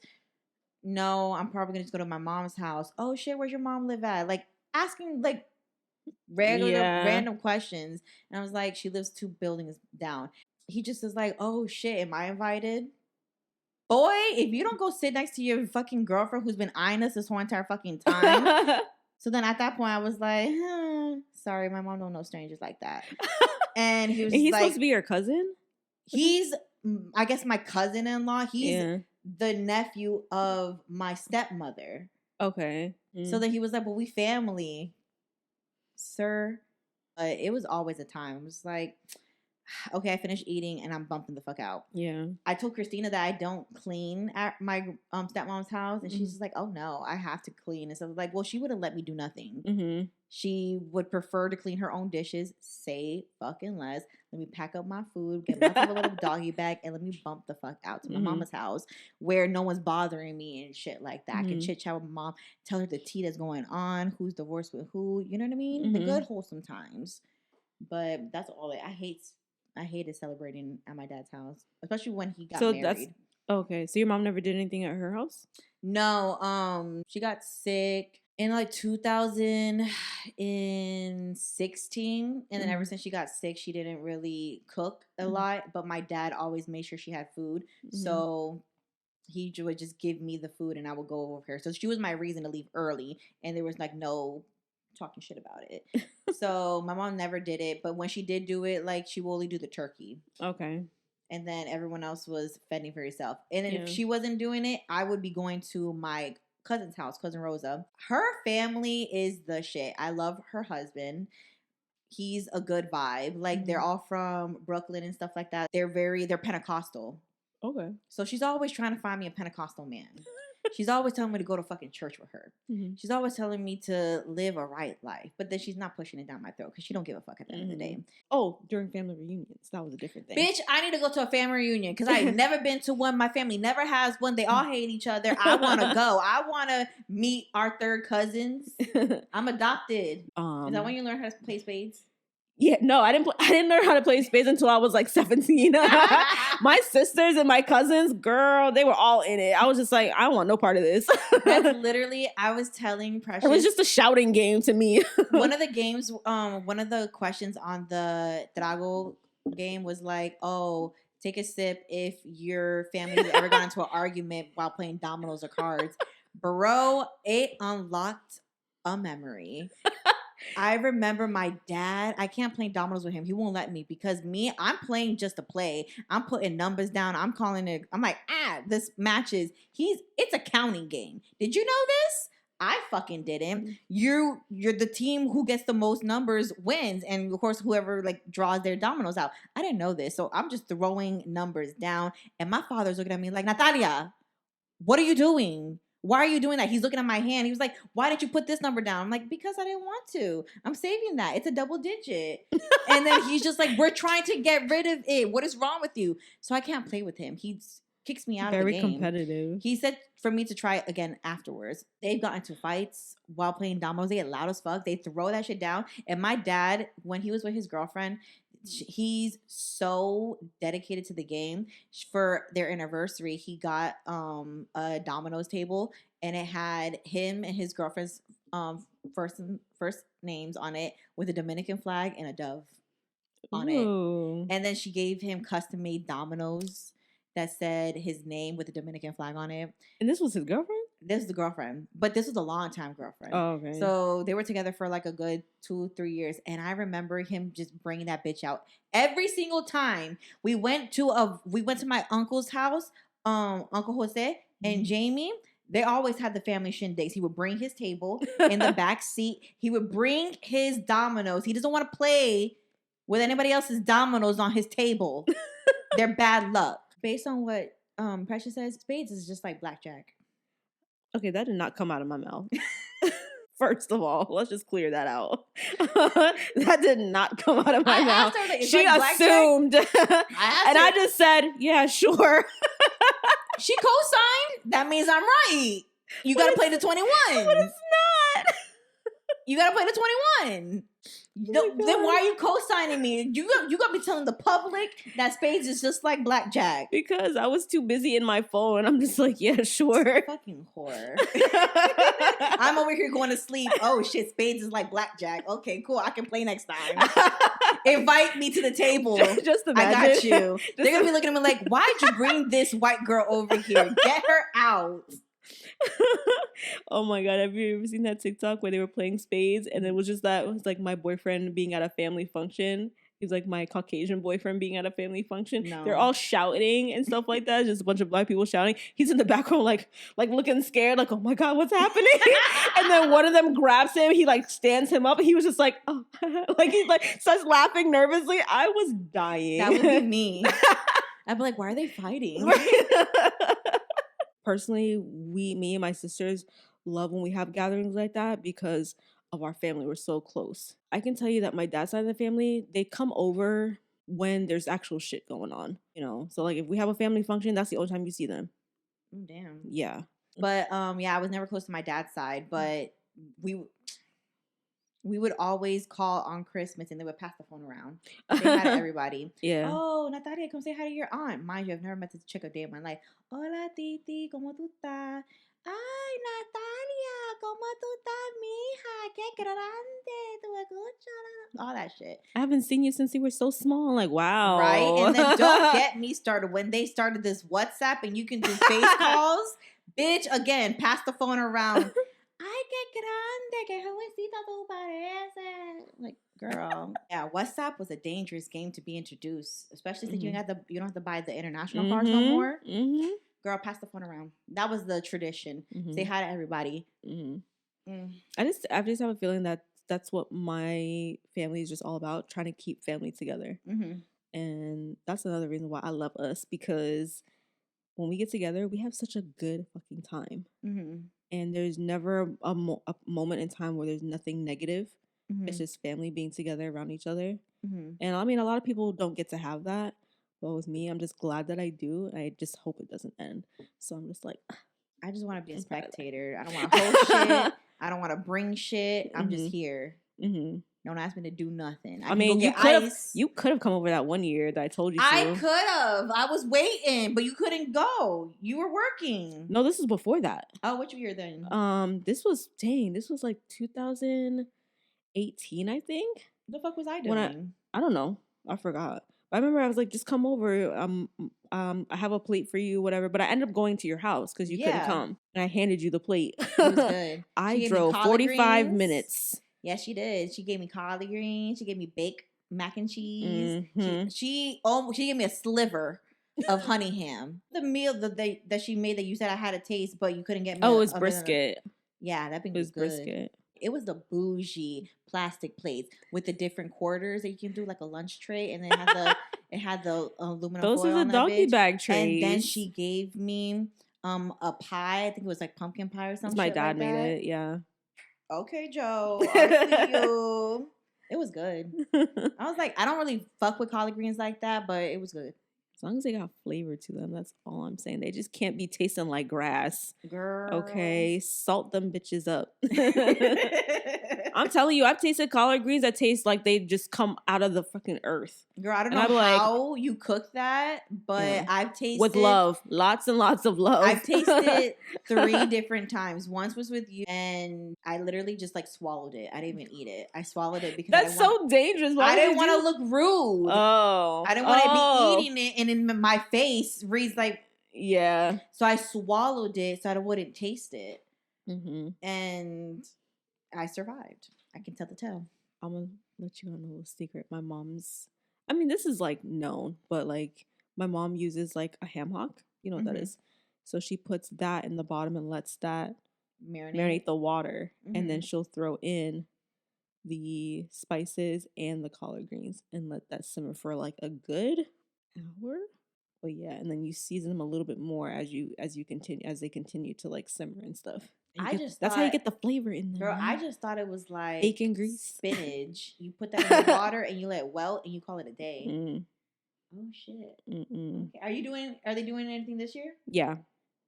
No, I'm probably going to just go to my mom's house. Oh, shit, where's your mom live at? Like, asking, like, random questions. And I was like, she lives 2 buildings down. He just was like, oh shit, am I invited? Boy, if you don't go sit next to your fucking girlfriend who's been eyeing us this whole entire fucking time. So then at that point, I was like, sorry, my mom don't know strangers like that. And he was and he's like, supposed to be your cousin? He's, I guess, my cousin-in-law. He's the nephew of my stepmother. Okay. So then he was like, well, we family, sir. But it was always a time. It was like, okay, I finished eating and I'm bumping the fuck out. Yeah. I told Christina that I don't clean at my stepmom's house. And she's just like, oh no, I have to clean. And so I was like, well, she wouldn't let me do nothing. She would prefer to clean her own dishes. Say fucking less. Let me pack up my food, get myself a little doggy bag, and let me bump the fuck out to my mama's house where no one's bothering me and shit like that. I can chit chat with my mom, tell her the tea that's going on, who's divorced with who. You know what I mean? The good wholesome times. But that's all I hated celebrating at my dad's house, especially when he got married. Okay. So your mom never did anything at her house? No. She got sick in like 2016, and then ever since she got sick, she didn't really cook a lot. But my dad always made sure she had food, so he would just give me the food, and I would go over her. So she was my reason to leave early, and there was like no talking shit about it. So my mom never did it, but when she did do it, like she would only do the turkey. Okay. And then everyone else was fending for herself. And then if she wasn't doing it, I would be going to my cousin's house, cousin Rosa. Her family is the shit. I love her husband. He's a good vibe. Like they're all from Brooklyn and stuff like that. They're Pentecostal. Okay. So she's always trying to find me a Pentecostal man. She's always telling me to go to fucking church with her. She's always telling me to live a right life. But then she's not pushing it down my throat because she don't give a fuck at the end of the day. Oh, during family reunions. That was a different thing. Bitch, I need to go to a family reunion because I've never been to one. My family never has one. They all hate each other. I want to go. I want to meet our third cousins. I'm adopted. Is that when you learn how to play spades? Yeah, no, I didn't learn how to play spades until I was like 17. My sisters and my cousins, girl, they were all in it. I was just like, I want no part of this. That's literally, I was telling Precious. It was just a shouting game to me. One of the games, one of the questions on the Trago game was like, oh, take a sip if your family's ever got into an argument while playing dominoes or cards. Bro, it unlocked a memory. I remember my dad, I can't play dominoes with him. He won't let me because I'm playing just to play. I'm putting numbers down. I'm calling it. I'm like, this matches. It's a counting game. Did you know this? I fucking didn't. You're the team who gets the most numbers wins. And of course, whoever like draws their dominoes out. I didn't know this. So I'm just throwing numbers down. And my father's looking at me like, Nathalia, what are you doing? Why are you doing that? He's looking at my hand. He was like, why didn't you put this number down? I'm like, because I didn't want to. I'm saving that. It's a double digit. And then he's just like, we're trying to get rid of it. What is wrong with you? So I can't play with him. He kicks me out of the game. Very competitive. He said for me to try it again afterwards. They've gotten into fights while playing dominoes. They get loud as fuck. They throw that shit down. And my dad, when he was with his girlfriend, he's so dedicated to the game. For their anniversary, he got a dominoes table, and it had him and his girlfriend's first names on it with a Dominican flag and a dove on it. And then she gave him custom made dominoes that said his name with a Dominican flag on it. And this was his girlfriend? This is the girlfriend, but this was a long time girlfriend. Oh, okay. So they were together for like a good 2-3 years, and I remember him just bringing that bitch out every single time we went to my uncle's house. Uncle Jose and Jamie, they always had the family shindigs. He would bring his table in the back seat. He would bring his dominoes. He doesn't want to play with anybody else's dominoes on his table. They're bad luck. Based on what Precious says, spades is just like blackjack. Okay, that did not come out of my mouth. First of all, let's just clear that out. That did not come out of my mouth. Her, like, she like assumed. I just said, yeah, sure. She co-signed. That means I'm right. You got to play the 21. But it's not. You got to play the 21. Then why are you co-signing me? You got me telling the public that spades is just like blackjack. Because I was too busy in my phone. I'm just like, yeah, sure. Fucking whore. I'm over here going to sleep. Oh shit, spades is like blackjack. Okay, cool. I can play next time. Invite me to the table. Just imagine. I got you. They're gonna be looking at me like, why'd you bring this white girl over here? Get her out. Oh my god, have you ever seen that TikTok where they were playing spades and it was just that, it was like my boyfriend being at a family function. He's like my Caucasian boyfriend being at a family function. No. They're all shouting and stuff like that. Just a bunch of black people shouting. He's in the background like looking scared, like, oh my god, what's happening? And then one of them grabs him, he like stands him up, and he was just like, oh, like he like starts laughing nervously. I was dying. That would be me. I'd be like, why are they fighting? Personally, me and my sisters love when we have gatherings like that because of our family. We're so close. I can tell you that my dad's side of the family, they come over when there's actual shit going on, you know? So like if we have a family function, that's the only time you see them. Oh, damn. Yeah. But yeah, I was never close to my dad's side, but we would always call on Christmas and they would pass the phone around. Say hi to everybody. Yeah. Oh, Nathalia, come say hi to your aunt. Mind you, I've never met this chick a day in my life. Hola, Titi, ¿cómo tú estás? Ay, Nathalia, ¿cómo tú estás, mija? Qué grande, tu escucha. All that shit. I haven't seen you since you were so small. Like, wow. Right? And then don't get me started. When they started this WhatsApp and you can do face calls, bitch, again, pass the phone around. Ay, qué grande, qué jovencita tú pareces. Like, girl. Yeah, WhatsApp was a dangerous game to be introduced, especially since you don't have to buy the international cards no more. Mm-hmm. Girl, pass the phone around. That was the tradition. Say hi to everybody. I just have a feeling that that's what my family is just all about, trying to keep family together. And that's another reason why I love us, because when we get together, we have such a good fucking time. And there's never a moment in time where there's nothing negative. It's just family being together around each other. And I mean, a lot of people don't get to have that. But with me, I'm just glad that I do. I just hope it doesn't end. So I'm just like, I just want to be a spectator. I don't want to host shit. I don't want to bring shit. I'm just here. Don't ask me to do nothing. I mean, you could have come over that one year that I told you to. I could have. I was waiting, but you couldn't go. You were working. No, this is before that. Oh, which year then? This was like 2018, I think. What the fuck was I doing? I don't know. I forgot. I remember I was like, just come over. I have a plate for you, whatever. But I ended up going to your house because you couldn't come. And I handed you the plate. It was good. I drove 45 minutes. Yes, she did. She gave me collard greens. She gave me baked mac and cheese. She gave me a sliver of honey ham. The meal that she made that you said I had a taste, but you couldn't get me. Oh, it's brisket. Yeah, that thing was good. Brisket. It was the bougie plastic plates with the different quarters that you can do like a lunch tray, and then it had the aluminum foil. Those are the doggy bag trays. And then she gave me a pie. I think it was like pumpkin pie or something. My dad made it. Yeah. Okay, Joe. I'll see you. It was good. I was like, I don't really fuck with collard greens like that, but it was good. As long as they got flavor to them, that's all I'm saying. They just can't be tasting like grass. Girl. Okay, salt them bitches up. I'm telling you, I've tasted collard greens that taste like they just come out of the fucking earth. Girl, I don't know how you cook that, but I've tasted... With love. Lots and lots of love. I've tasted 3 different times. Once was with you, and I literally just like swallowed it. I didn't even eat it. I swallowed it because that's so dangerous. I didn't want to look rude. Oh. I didn't want to be eating it, and in my face reads like... Yeah. So I swallowed it so I wouldn't taste it. And... I survived. I can tell the tale. I'm gonna let you know a little secret. My mom's, I mean, this is like known, but like my mom uses like a ham hock. You know what that is? So she puts that in the bottom and lets that marinate the water, and then she'll throw in the spices and the collard greens and let that simmer for like a good hour. But yeah, and then you season them a little bit more as they continue to like simmer and stuff. That's how you get the flavor in there. Girl, I just thought it was like bacon grease, spinach. You put that in the water and you let it wilt and you call it a day. Oh shit. Okay. Are they doing anything this year? Yeah.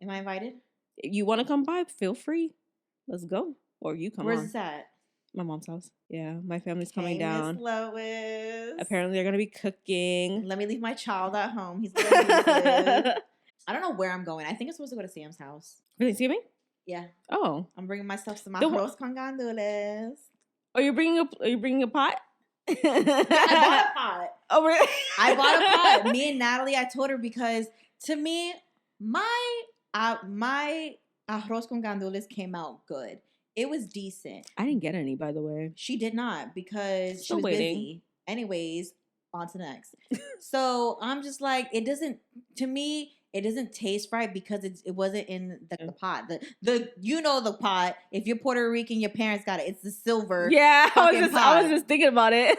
Am I invited? If you want to come by, feel free. Let's go. Or you come. Where's this at? My mom's house. Yeah, my family's coming Hey, down. Miss Lois. Apparently, they're gonna be cooking. Let me leave my child at home. He's little abusive. I don't know where I'm going. I think I'm supposed to go to Sam's house. For Thanksgiving? Yeah. Oh. I'm bringing myself some arroz con gandules. Oh, you're bringing a pot? Yeah, I bought a pot. Oh, really? I bought a pot. Me and Natalie, I told her because to me, my arroz con gandules came out good. It was decent. I didn't get any, by the way. She did not because Still she was waiting. busy. Anyways, on to the next. So I'm just like, it doesn't taste right because it wasn't in the pot. The the pot. If you're Puerto Rican, your parents got it. It's the silver. Yeah, I was just thinking about it.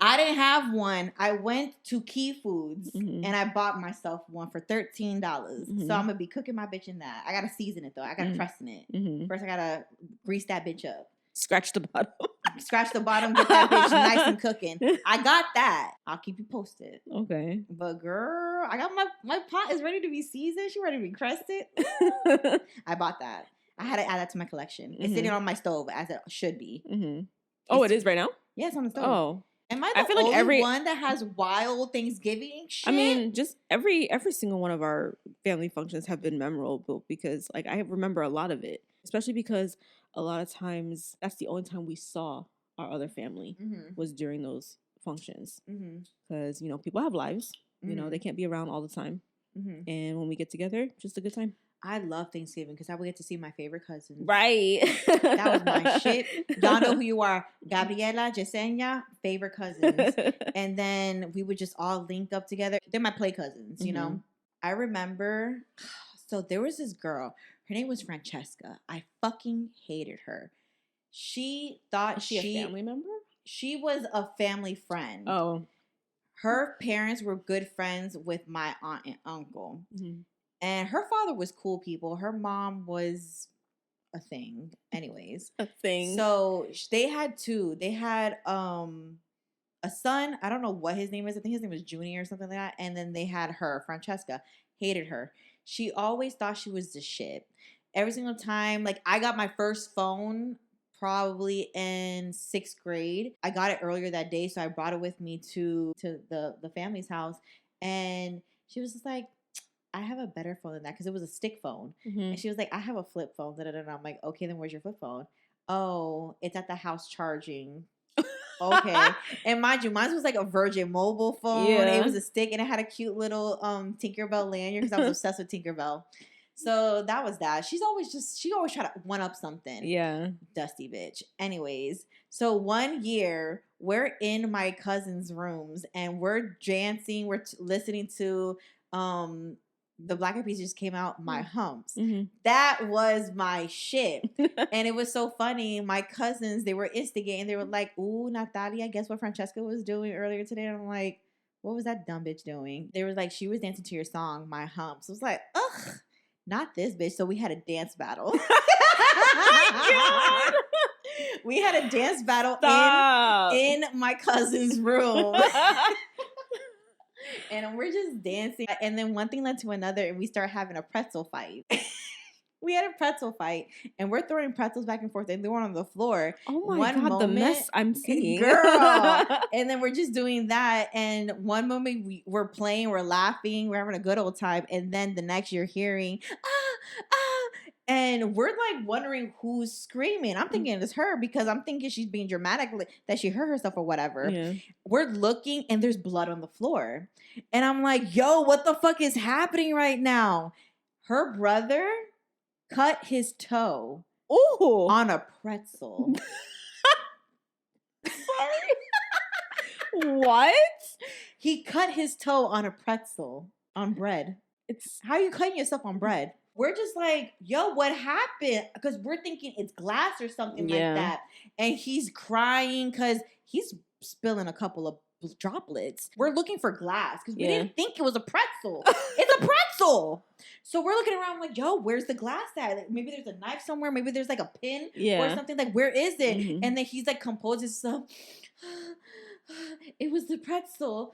I didn't have one. I went to Key Foods and I bought myself one for $13. So I'm gonna be cooking my bitch in that. I gotta season it though. I gotta trust in it. First, I gotta grease that bitch up. Scratch the bottom. Scratch the bottom, get that bitch nice and cooking. I got that. I'll keep you posted. Okay. But girl, I got my pot is ready to be seasoned. She ready to be crusted. I bought that. I had to add that to my collection. It's sitting on my stove as it should be. Oh, it is right now? Yeah, it's on the stove. Oh. Am I the only one that has wild Thanksgiving shit? I mean, just every single one of our family functions have been memorable because, like, I remember a lot of it, especially because a lot of times that's the only time we saw our other family was during those functions because people have lives, they can't be around all the time, and when we get together, just a good time. I love Thanksgiving because I would get to see my favorite cousins. Right. That was my shit. Y'all know who you are. Gabriela, Yesenia, favorite cousins. And then we would just all link up together. They're my play cousins, you know? I remember, so there was this girl. Her name was Francesca. I fucking hated her. She thought she a family member? She was a family friend. Oh. Her parents were good friends with my aunt and uncle. And her father was cool people. Her mom was a thing. Anyways. A thing. So they had two. They had a son. I don't know what his name is. I think his name was Junior or something like that. And then they had her, Francesca. Hated her. She always thought she was the shit. Every single time. Like, I got my first phone probably in 6th grade. I got it earlier that day. So I brought it with me to the family's house. And she was just like, I have a better phone than that because it was a stick phone. And she was like, I have a flip phone. I'm like, okay, then where's your flip phone? Oh, it's at the house charging. Okay. And mind you, mine was like a Virgin mobile phone. Yeah. It was a stick and it had a cute little Tinkerbell lanyard because I was obsessed with Tinkerbell. So that was that. She always tried to one up something. Yeah. Dusty bitch. Anyways, so one year we're in my cousin's rooms and we're dancing. We're listening to the Black Eyed Peas just came out, My Humps. That was my shit. And it was so funny. My cousins, they were instigating. They were like, ooh, Nathalia, guess what Francesca was doing earlier today? And I'm like, what was that dumb bitch doing? They were like, she was dancing to your song, My Humps. I was like, ugh, not this bitch. So we had a dance battle. Oh my God. We had a dance battle in my cousin's room. And we're just dancing. And then one thing led to another, and we started having a pretzel fight. We had a pretzel fight, and we're throwing pretzels back and forth, and they were on the floor. Oh my God, the mess I'm seeing. Girl. And then we're just doing that, and one moment we're playing, we're laughing, we're having a good old time, and then the next you're hearing, and we're like wondering who's screaming. I'm thinking it's her because I'm thinking she's being dramatic, that she hurt herself or whatever. Yeah. We're looking and there's blood on the floor. And I'm like, yo, what the fuck is happening right now? Her brother cut his toe on a pretzel. Sorry. What? He cut his toe on a pretzel on bread. How are you cutting yourself on bread? We're just like, yo, what happened? Because we're thinking it's glass or something like that. And he's crying because he's spilling a couple of droplets. We're looking for glass because we didn't think it was a pretzel. It's a pretzel. So we're looking around like, yo, where's the glass at? Like, maybe there's a knife somewhere. Maybe there's like a pin or something. Like, where is it? And then he's like composed himself. It was the pretzel.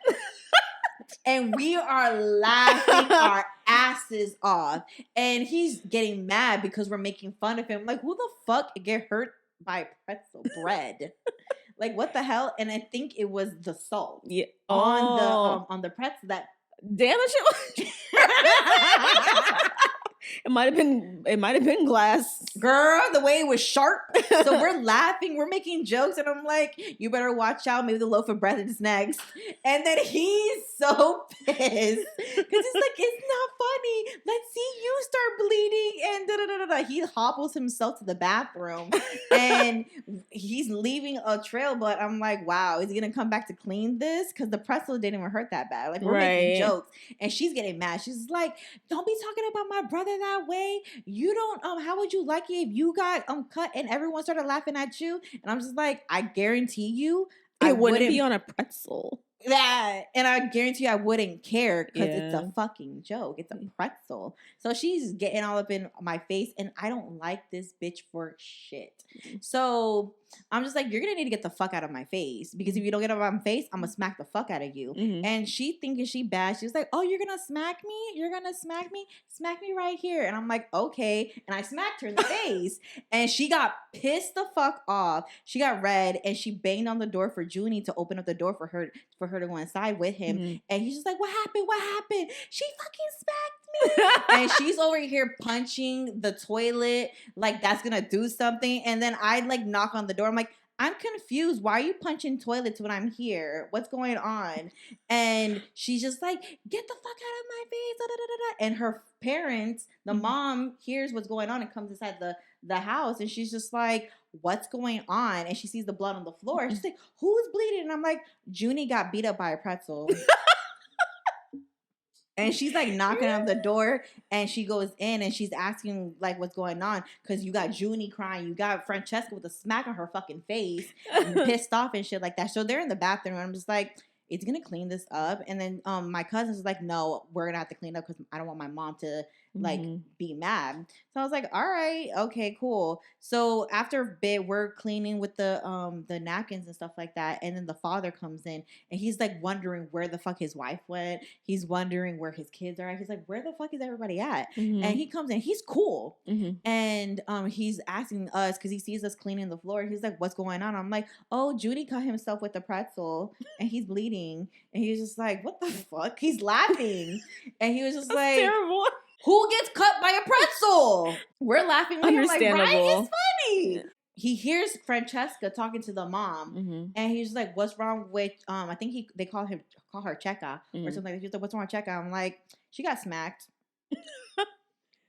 And we are laughing our asses off. And he's getting mad because we're making fun of him. Like, who the fuck get hurt by pretzel bread. Like, what the hell? And I think it was the salt on the pretzel that. Damn it! It might have been glass. Girl, the way it was sharp. So we're laughing, we're making jokes, and I'm like, you better watch out. Maybe the loaf of bread is next. And then he's so pissed because he's like, it's not funny. Let's see you start bleeding. And da da da da. He hobbles himself to the bathroom, and he's leaving a trail. But I'm like, wow, is he gonna come back to clean this? Because the pretzel didn't even hurt that bad. Like, we're making jokes, and she's getting mad. She's like, don't be talking about my brother that way. You don't how would you like it if you got cut and everyone started laughing at you? And I'm just like, I guarantee you it wouldn't be on a pretzel. That, and I guarantee you I wouldn't care because it's a fucking joke. It's a pretzel. So she's getting all up in my face, and I don't like this bitch for shit. So I'm just like, you're gonna need to get the fuck out of my face, because if you don't get out of my face, I'm gonna smack the fuck out of you. And she thinking she bad. She was like, oh, you're gonna smack me? You're gonna smack me? Smack me right here. And I'm like, okay. And I smacked her in the face, and she got pissed the fuck off. She got red, and she banged on the door for Junie to open up the door for her to go inside with him. And he's just like, what happened? What happened? She fucking smacked me. And she's over here punching the toilet like that's gonna do something. And then I like knock on the door. I'm like, I'm confused. Why are you punching toilets when I'm here? What's going on? And she's just like, get the fuck out of my face. Da, da, da, da. And her parents, the mom, hears what's going on and comes inside the house, and she's just like, what's going on? And she sees the blood on the floor. She's like, who's bleeding? And I'm like, Junie got beat up by a pretzel. And she's like knocking on the door, and she goes in, and she's asking like what's going on, because you got Junie crying, you got Francesca with a smack on her fucking face, and pissed off and shit like that. So they're in the bathroom, and I'm just like, it's gonna clean this up. And then my cousin's is like, no, we're gonna have to clean up because I don't want my mom to like be mad. So I was like, all right, okay, cool. So after a bit, we're cleaning with the napkins and stuff like that, and then the father comes in, and he's like wondering where the fuck his wife went. He's wondering where his kids are at. He's like, where the fuck is everybody at? And he comes in, he's cool, and he's asking us because he sees us cleaning the floor. He's like, what's going on? I'm like, oh, Judy cut himself with the pretzel, and he's bleeding. And he was just like, what the fuck? He's laughing, and he was just like, terrible. Who gets cut by a pretzel? We're laughing. We're like, right? It's funny. He hears Francesca talking to the mom, and he's like, what's wrong with, I think they call her Cheka or something like that. He's like, what's wrong with Cheka? I'm like, she got smacked.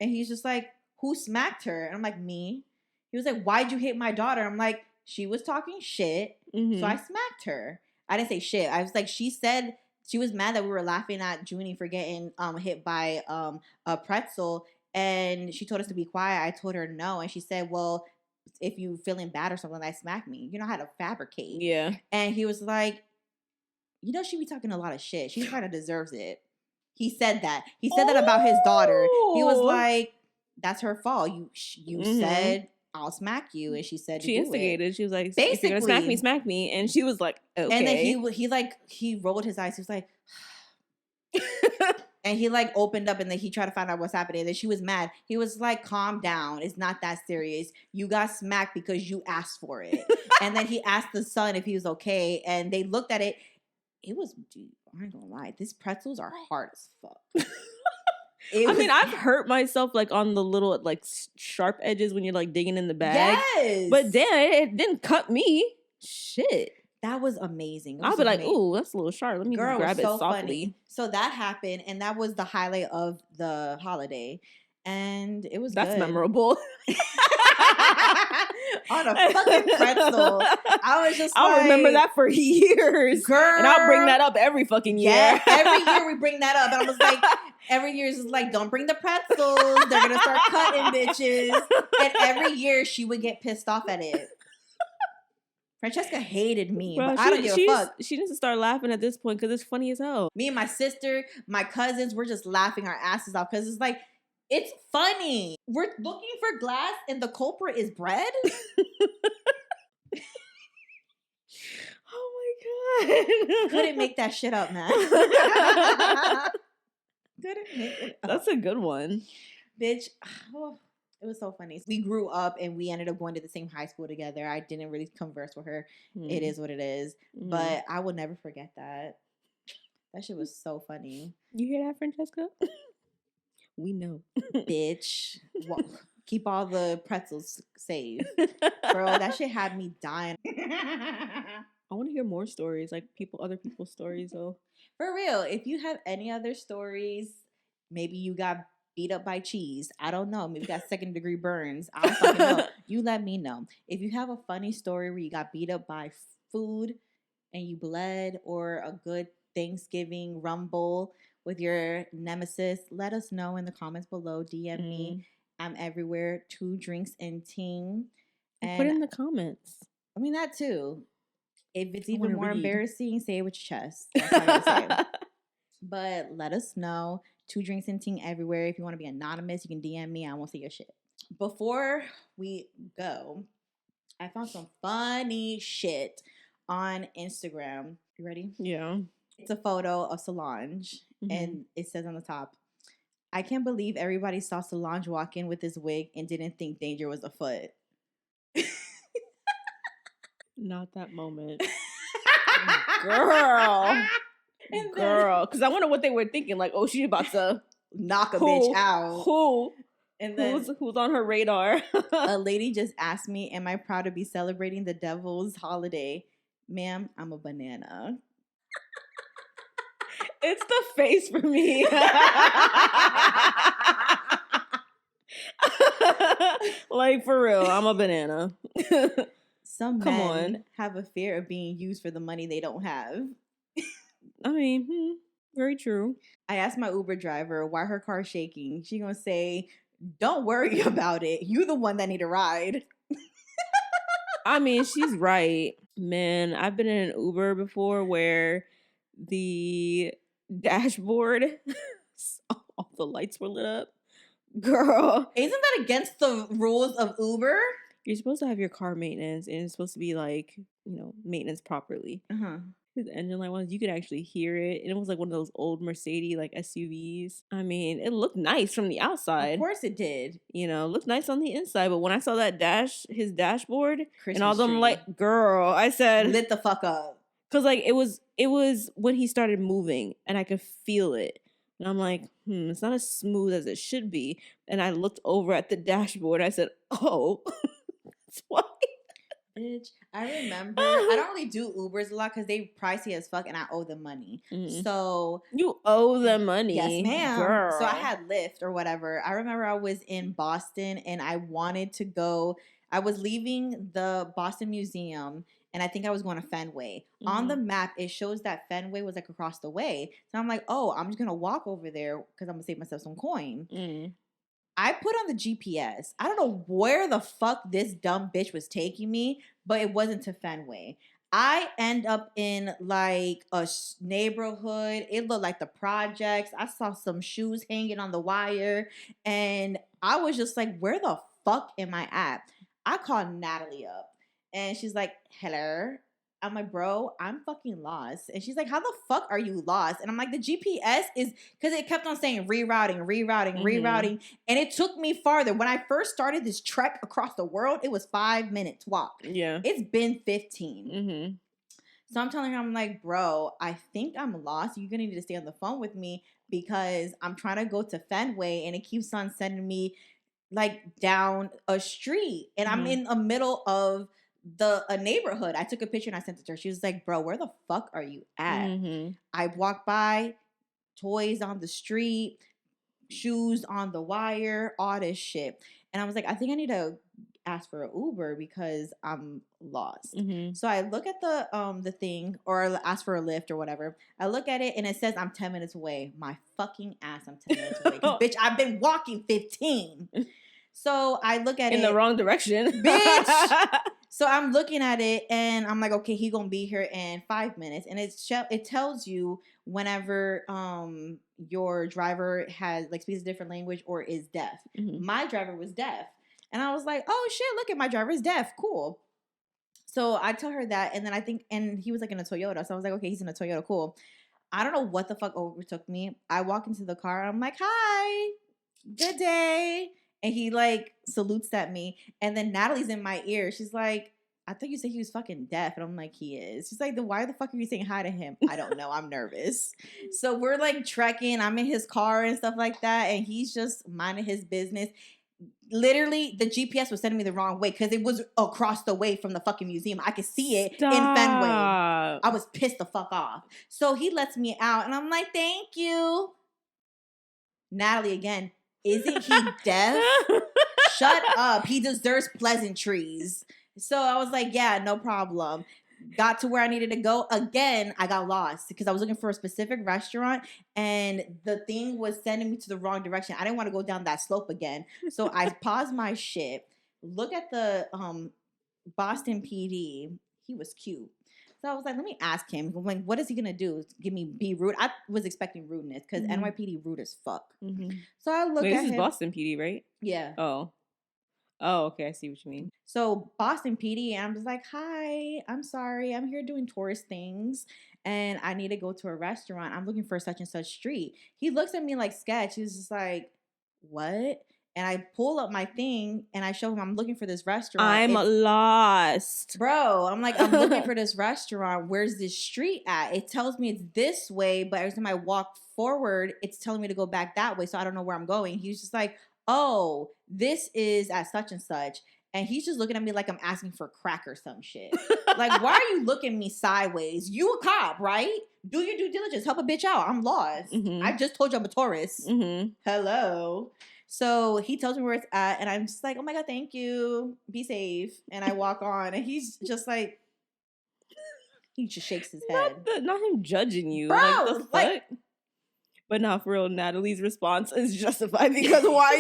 And he's just like, who smacked her? And I'm like, me. He was like, why'd you hit my daughter? I'm like, she was talking shit, so I smacked her. I didn't say shit. I was like, she said she was mad that we were laughing at Junie for getting hit by a pretzel, and she told us to be quiet. I told her no, and she said, well, if you feeling bad or something, like, smack me. You know how to fabricate. Yeah. And he was like, you know, she be talking a lot of shit. She kind of deserves it. He said that. He said that about his daughter. He was like, that's her fault. You said, I'll smack you. And she said, she instigated. She was like, basically, if you're gonna smack me. And she was like, okay. And then he rolled his eyes. He was like, and he like opened up, and then he tried to find out what's happening. And then she was mad. He was like, calm down. It's not that serious. You got smacked because you asked for it. And then he asked the son if he was okay. And they looked at it. It was, dude, I ain't gonna lie. These pretzels are hard as fuck. I mean, I've hurt myself like on the little like sharp edges when you're like digging in the bag. Yes. But then it didn't cut me. Shit. That was amazing. I'll be like, ooh, that's a little sharp. Let me grab it softly. Funny. So that happened, and that was the highlight of the holiday. And it was That's memorable. On a fucking pretzel. I was just I'll remember that for years. Girl. And I'll bring that up every fucking year. Yeah, every year we bring that up. And I was like, every year is just like, don't bring the pretzels. They're going to start cutting bitches. And every year she would get pissed off at it. Francesca hated me, but I don't give a fuck. She needs to start laughing at this point because it's funny as hell. Me and my sister, my cousins, we're just laughing our asses off because it's like, it's funny. We're looking for glass and the culprit is bread? Oh my God. Couldn't make that shit up, man. Couldn't make it up. That's a good one. Bitch. Oh. It was so funny. We grew up and we ended up going to the same high school together. I didn't really converse with her. It is what it is. But I will never forget that. That shit was so funny. You hear that, Francesca? We know. Bitch. Keep all the pretzels safe. Bro, that shit had me dying. I want to hear more stories, like other people's stories, though. For real, if you have any other stories, maybe you got beat up by cheese. I don't know. Maybe you got 2nd-degree burns. I don't fucking know. You let me know. If you have a funny story where you got beat up by food and you bled, or a good Thanksgiving rumble with your nemesis, let us know in the comments below. DM me. I'm everywhere. 2 drinks and Ting. And put it in the comments. I mean, that too. If it's even more embarrassing, say it with your chest. That's how you say it. But let us know. 2 drinks and Ting everywhere. If you want to be anonymous, you can DM me. I won't say your shit. Before we go, I found some funny shit on Instagram. You ready? Yeah. It's a photo of Solange, and it says on the top, "I can't believe everybody saw Solange walk in with his wig and didn't think danger was afoot." Not that moment. Girl. Girl. Because I wonder what they were thinking. Like, oh, she's about to knock a bitch out. Who? And then who's on her radar? A lady just asked me, "Am I proud to be celebrating the devil's holiday?" Ma'am, I'm a banana. It's the face for me. Like, for real, I'm a banana. Some men have a fear of being used for the money they don't have. I mean, very true. I asked my Uber driver why her car's shaking. She gonna say, "Don't worry about it. You the one that need a ride." I mean, she's right. Man, I've been in an Uber before where the dashboard, all the lights were lit up. Girl. Isn't that against the rules of Uber? You're supposed to have your car maintenance, and it's supposed to be like, maintenance properly. His engine light was, you could actually hear it. And it was like one of those old Mercedes, like SUVs. I mean, it looked nice from the outside. Of course it did. Looked nice on the inside. But when I saw that his dashboard, Christmas and all them like, girl, I said, lit the fuck up. Because like it was when he started moving and I could feel it. And I'm like, it's not as smooth as it should be. And I looked over at the dashboard. I said, oh, that's why. Bitch, I remember, I don't really do Ubers a lot because they pricey as fuck and I owe them money. So you owe them money. Yes, ma'am. Girl. So I had Lyft or whatever. I remember I was in Boston and I wanted to go. I was leaving the Boston Museum and I think I was going to Fenway. On the map, it shows that Fenway was like across the way. So I'm like, oh, I'm just going to walk over there because I'm going to save myself some coin. I put on the GPS. I don't know where the fuck this dumb bitch was taking me, but it wasn't to Fenway. I end up in like a neighborhood. It looked like the projects. I saw some shoes hanging on the wire. And I was just like, where the fuck am I at? I called Nathalia up. And she's like, hello. I'm like, bro, I'm fucking lost. And she's like, how the fuck are you lost? And I'm like, the GPS is, because it kept on saying rerouting. And it took me farther. When I first started this trek across the world, it was 5 minutes walk. Yeah. It's been 15. So I'm telling her, I'm like, bro, I think I'm lost. You're going to need to stay on the phone with me because I'm trying to go to Fenway and it keeps on sending me like down a street. And I'm in the middle of a neighborhood. I took a picture and I sent it to her. She was like, bro, where the fuck are you at? I walked by, toys on the street, shoes on the wire, all this shit. And I was like, I think I need to ask for an Uber because I'm lost. So I look at the thing, or ask for a Lyft or whatever. I look at it and it says I'm 10 minutes away. My fucking ass, I'm 10 minutes away. Bitch, I've been walking 15. So I look at it. In the wrong direction. Bitch. So I'm looking at it and I'm like, okay, he gonna be here in 5 minutes. And it tells you whenever your driver has like speaks a different language or is deaf. My driver was deaf. And I was like, oh shit, look at my driver is deaf. Cool. So I tell her that, and then and he was like in a Toyota. So I was like, okay, he's in a Toyota, cool. I don't know what the fuck overtook me. I walk into the car, I'm like, hi, good day. And he like salutes at me. And then Natalie's in my ear. She's like, I thought you said he was fucking deaf. And I'm like, he is. She's like, then why the fuck are you saying hi to him? I don't know. I'm nervous. So we're like trekking. I'm in his car and stuff like that. And he's just minding his business. Literally, the GPS was sending me the wrong way because it was across the way from the fucking museum. I could see it in Fenway. I was pissed the fuck off. So he lets me out. And I'm like, thank you. Natalie again. Isn't he deaf? Shut up. He deserves pleasantries. So I was like, yeah, no problem. Got to where I needed to go. Again, I got lost because I was looking for a specific restaurant and the thing was sending me to the wrong direction. I didn't want to go down that slope again. So I paused my shit. Look at the Boston PD. He was cute. So I was like, let me ask him. I'm like, what is he going to do? Be rude? I was expecting rudeness because NYPD rude as fuck. So I look at him. This is Boston PD, right? Yeah. Oh, okay. I see what you mean. So Boston PD, and I'm just like, hi, I'm sorry. I'm here doing tourist things and I need to go to a restaurant. I'm looking for such and such street. He looks at me like sketch. He's just like, what? And I pull up my thing and I show him I'm looking for this restaurant. I'm lost. Bro, I'm like, I'm looking for this restaurant. Where's this street at? It tells me it's this way, but every time I walk forward, it's telling me to go back that way. So I don't know where I'm going. He's just like, oh, this is at such and such. And he's just looking at me like I'm asking for crack or some shit. Like, why are you looking at me sideways? You a cop, right? Do your due diligence. Help a bitch out. I'm lost. I just told you I'm a tourist. Hello. So he tells me where it's at. And I'm just like, oh my God, thank you. Be safe. And I walk on. And he's just like, he just shakes his head. Not him judging you. Bro, like, the fuck? like, but not for real, Natalie's response is justified because why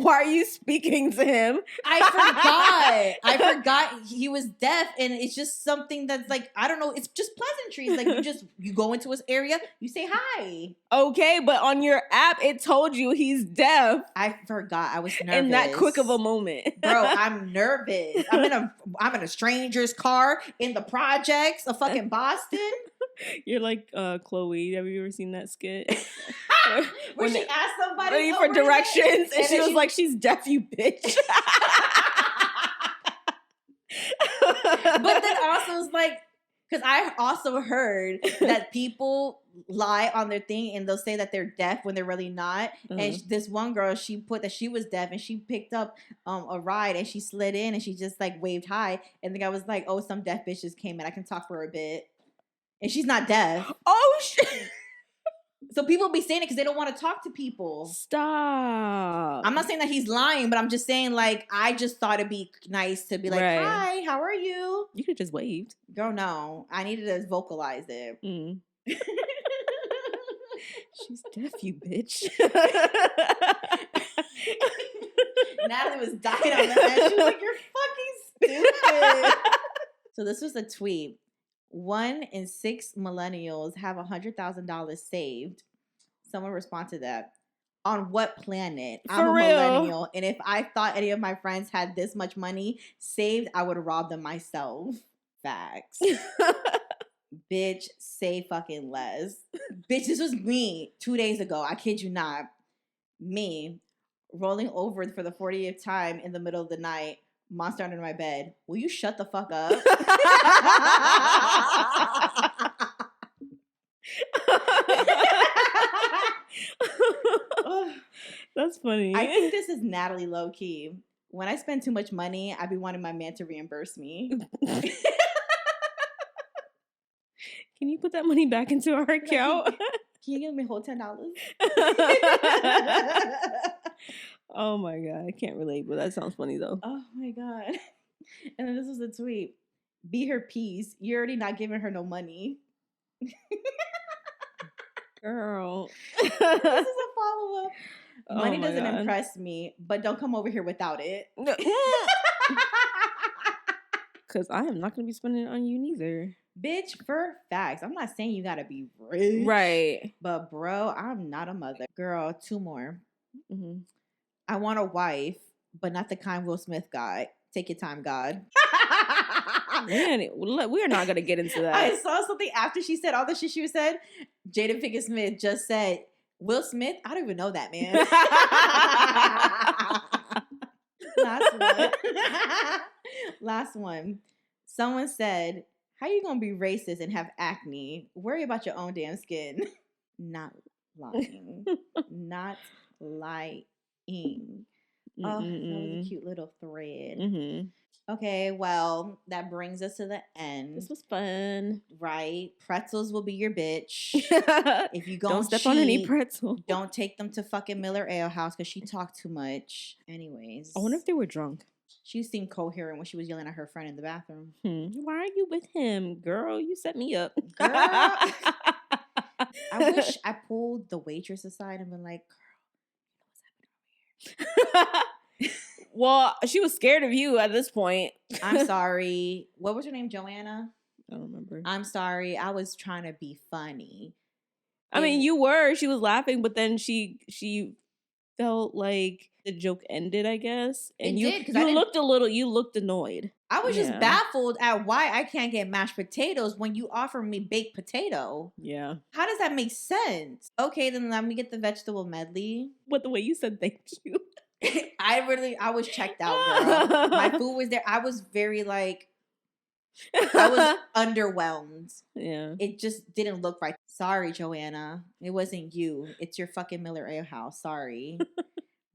are you speaking to him? I forgot he was deaf, and it's just something that's like, I don't know, it's just pleasantries. Like you go into his area, you say hi. Okay, but on your app it told you he's deaf. I forgot. I was nervous. In that quick of a moment. Bro, I'm nervous. I'm in a stranger's car in the projects of fucking Boston. You're like Chloe. Have you ever seen that skit? Where she asked somebody for directions and she was like, she's deaf, you bitch. But then also it's like, because I also heard that people lie on their thing and they'll say that they're deaf when they're really not. And this one girl, she put that she was deaf and she picked up a ride and she slid in and she just like waved hi. And the guy was like, oh, some deaf bitch just came in. I can talk for a bit. And she's not deaf. Oh, shit. So people be saying it because they don't want to talk to people. Stop. I'm not saying that he's lying, but I'm just saying, like, I just thought it'd be nice to be like, hi, how are you? You could have just waved. Girl, no. I needed to vocalize it. She's deaf, you bitch. Natalie was dying on that. She was like, you're fucking stupid. So this was a tweet. 1 in 6 millennials have $100,000 saved. Someone responded to that. On what planet? I'm a millennial. And if I thought any of my friends had this much money saved, I would rob them myself. Facts. Bitch, say fucking less. Bitch, this was me 2 days ago. I kid you not. Me rolling over for the 40th time in the middle of the night. Monster under my bed. Will you shut the fuck up? That's funny. I think this is Natalie low key. When I spend too much money, I be wanting my man to reimburse me. Can you put that money back into our account? Can you give me a whole $10? Oh my God, I can't relate, but that sounds funny though. Oh my God. And then this was a tweet. Be her peace. You're already not giving her no money. Girl. This is a follow-up. Money doesn't God. impress me, but don't come over here without it. Because I am not going to be spending it on you neither. Bitch, for facts. I'm not saying you got to be rich. Right. But bro, I'm not a mother. Girl, 2 more. I want a wife, but not the kind Will Smith guy. Take your time, God. We're not going to get into that. I saw something after she said all the shit she said. Jada Pinkett Smith just said, Will Smith? I don't even know that man. Last one. Last one. Someone said, how you gonna be racist and have acne? Worry about your own damn skin. Not lying. Not lying. Oh, that was a cute little thread. Mm-hmm. Okay, well, that brings us to the end. This was fun. Right? Pretzels will be your bitch. If you don't step on any pretzel. Don't take them to fucking Miller Ale House because she talked too much. Anyways. I wonder if they were drunk. She seemed coherent when she was yelling at her friend in the bathroom. Why are you with him? Girl, you set me up. Girl. I wish I pulled the waitress aside and been like, girl, you know what's happening over here? Well, she was scared of you at this point. I'm sorry. What was her name? Joanna? I don't remember. I'm sorry. I was trying to be funny. I mean, you were. She was laughing, but then she felt like the joke ended, I guess. And you looked annoyed. I was just baffled at why I can't get mashed potatoes when you offer me baked potato. Yeah. How does that make sense? Okay, then let me get the vegetable medley. But the way you said thank you. I was checked out, girl. My food was there. I was very like, I was underwhelmed. Yeah. It just didn't look right. Sorry, Joanna. It wasn't you. It's your fucking Miller Ale House. Sorry.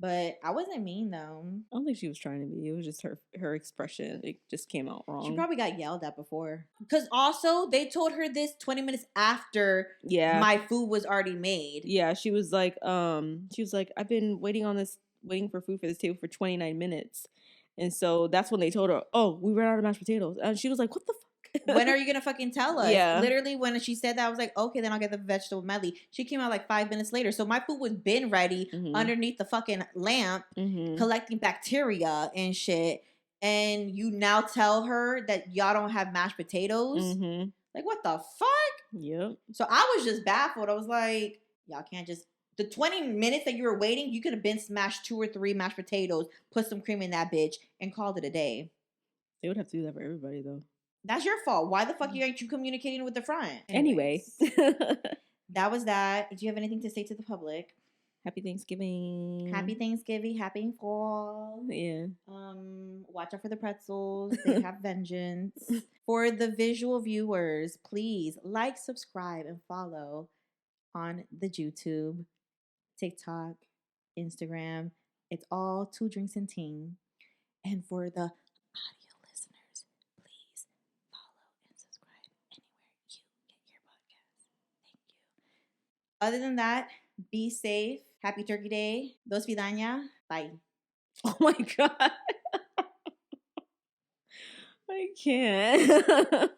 But I wasn't mean, though. I don't think she was trying to be. It was just her expression. It just came out wrong. She probably got yelled at before. Because also, they told her this 20 minutes after my food was already made. Yeah, she was like, I've been waiting for food for this table for 29 minutes. And so that's when they told her, oh, we ran out of mashed potatoes. And she was like, what the fuck? When are you going to fucking tell us? Yeah. Literally, when she said that, I was like, okay, then I'll get the vegetable medley. She came out like 5 minutes later. So my food was been ready underneath the fucking lamp, collecting bacteria and shit. And you now tell her that y'all don't have mashed potatoes? Like, what the fuck? Yep. So I was just baffled. I was like, y'all can't just... The 20 minutes that you were waiting, you could have been smashed 2 or 3 mashed potatoes, put some cream in that bitch, and called it a day. They would have to do that for everybody, though. That's your fault. Why the fuck ain't you communicating with the front? Anyway. That was that. Do you have anything to say to the public? Happy Thanksgiving. Happy Thanksgiving. Happy fall. Yeah. Watch out for the pretzels. They have vengeance. For the visual viewers, please like, subscribe, and follow on the YouTube, TikTok, Instagram. It's all 2 Drinks and Ting. And for the audio listeners, please follow and subscribe anywhere you get your podcast. Thank you. Other than that, be safe. Happy Turkey Day. Dos Vidania. Bye. Oh my God. I can't.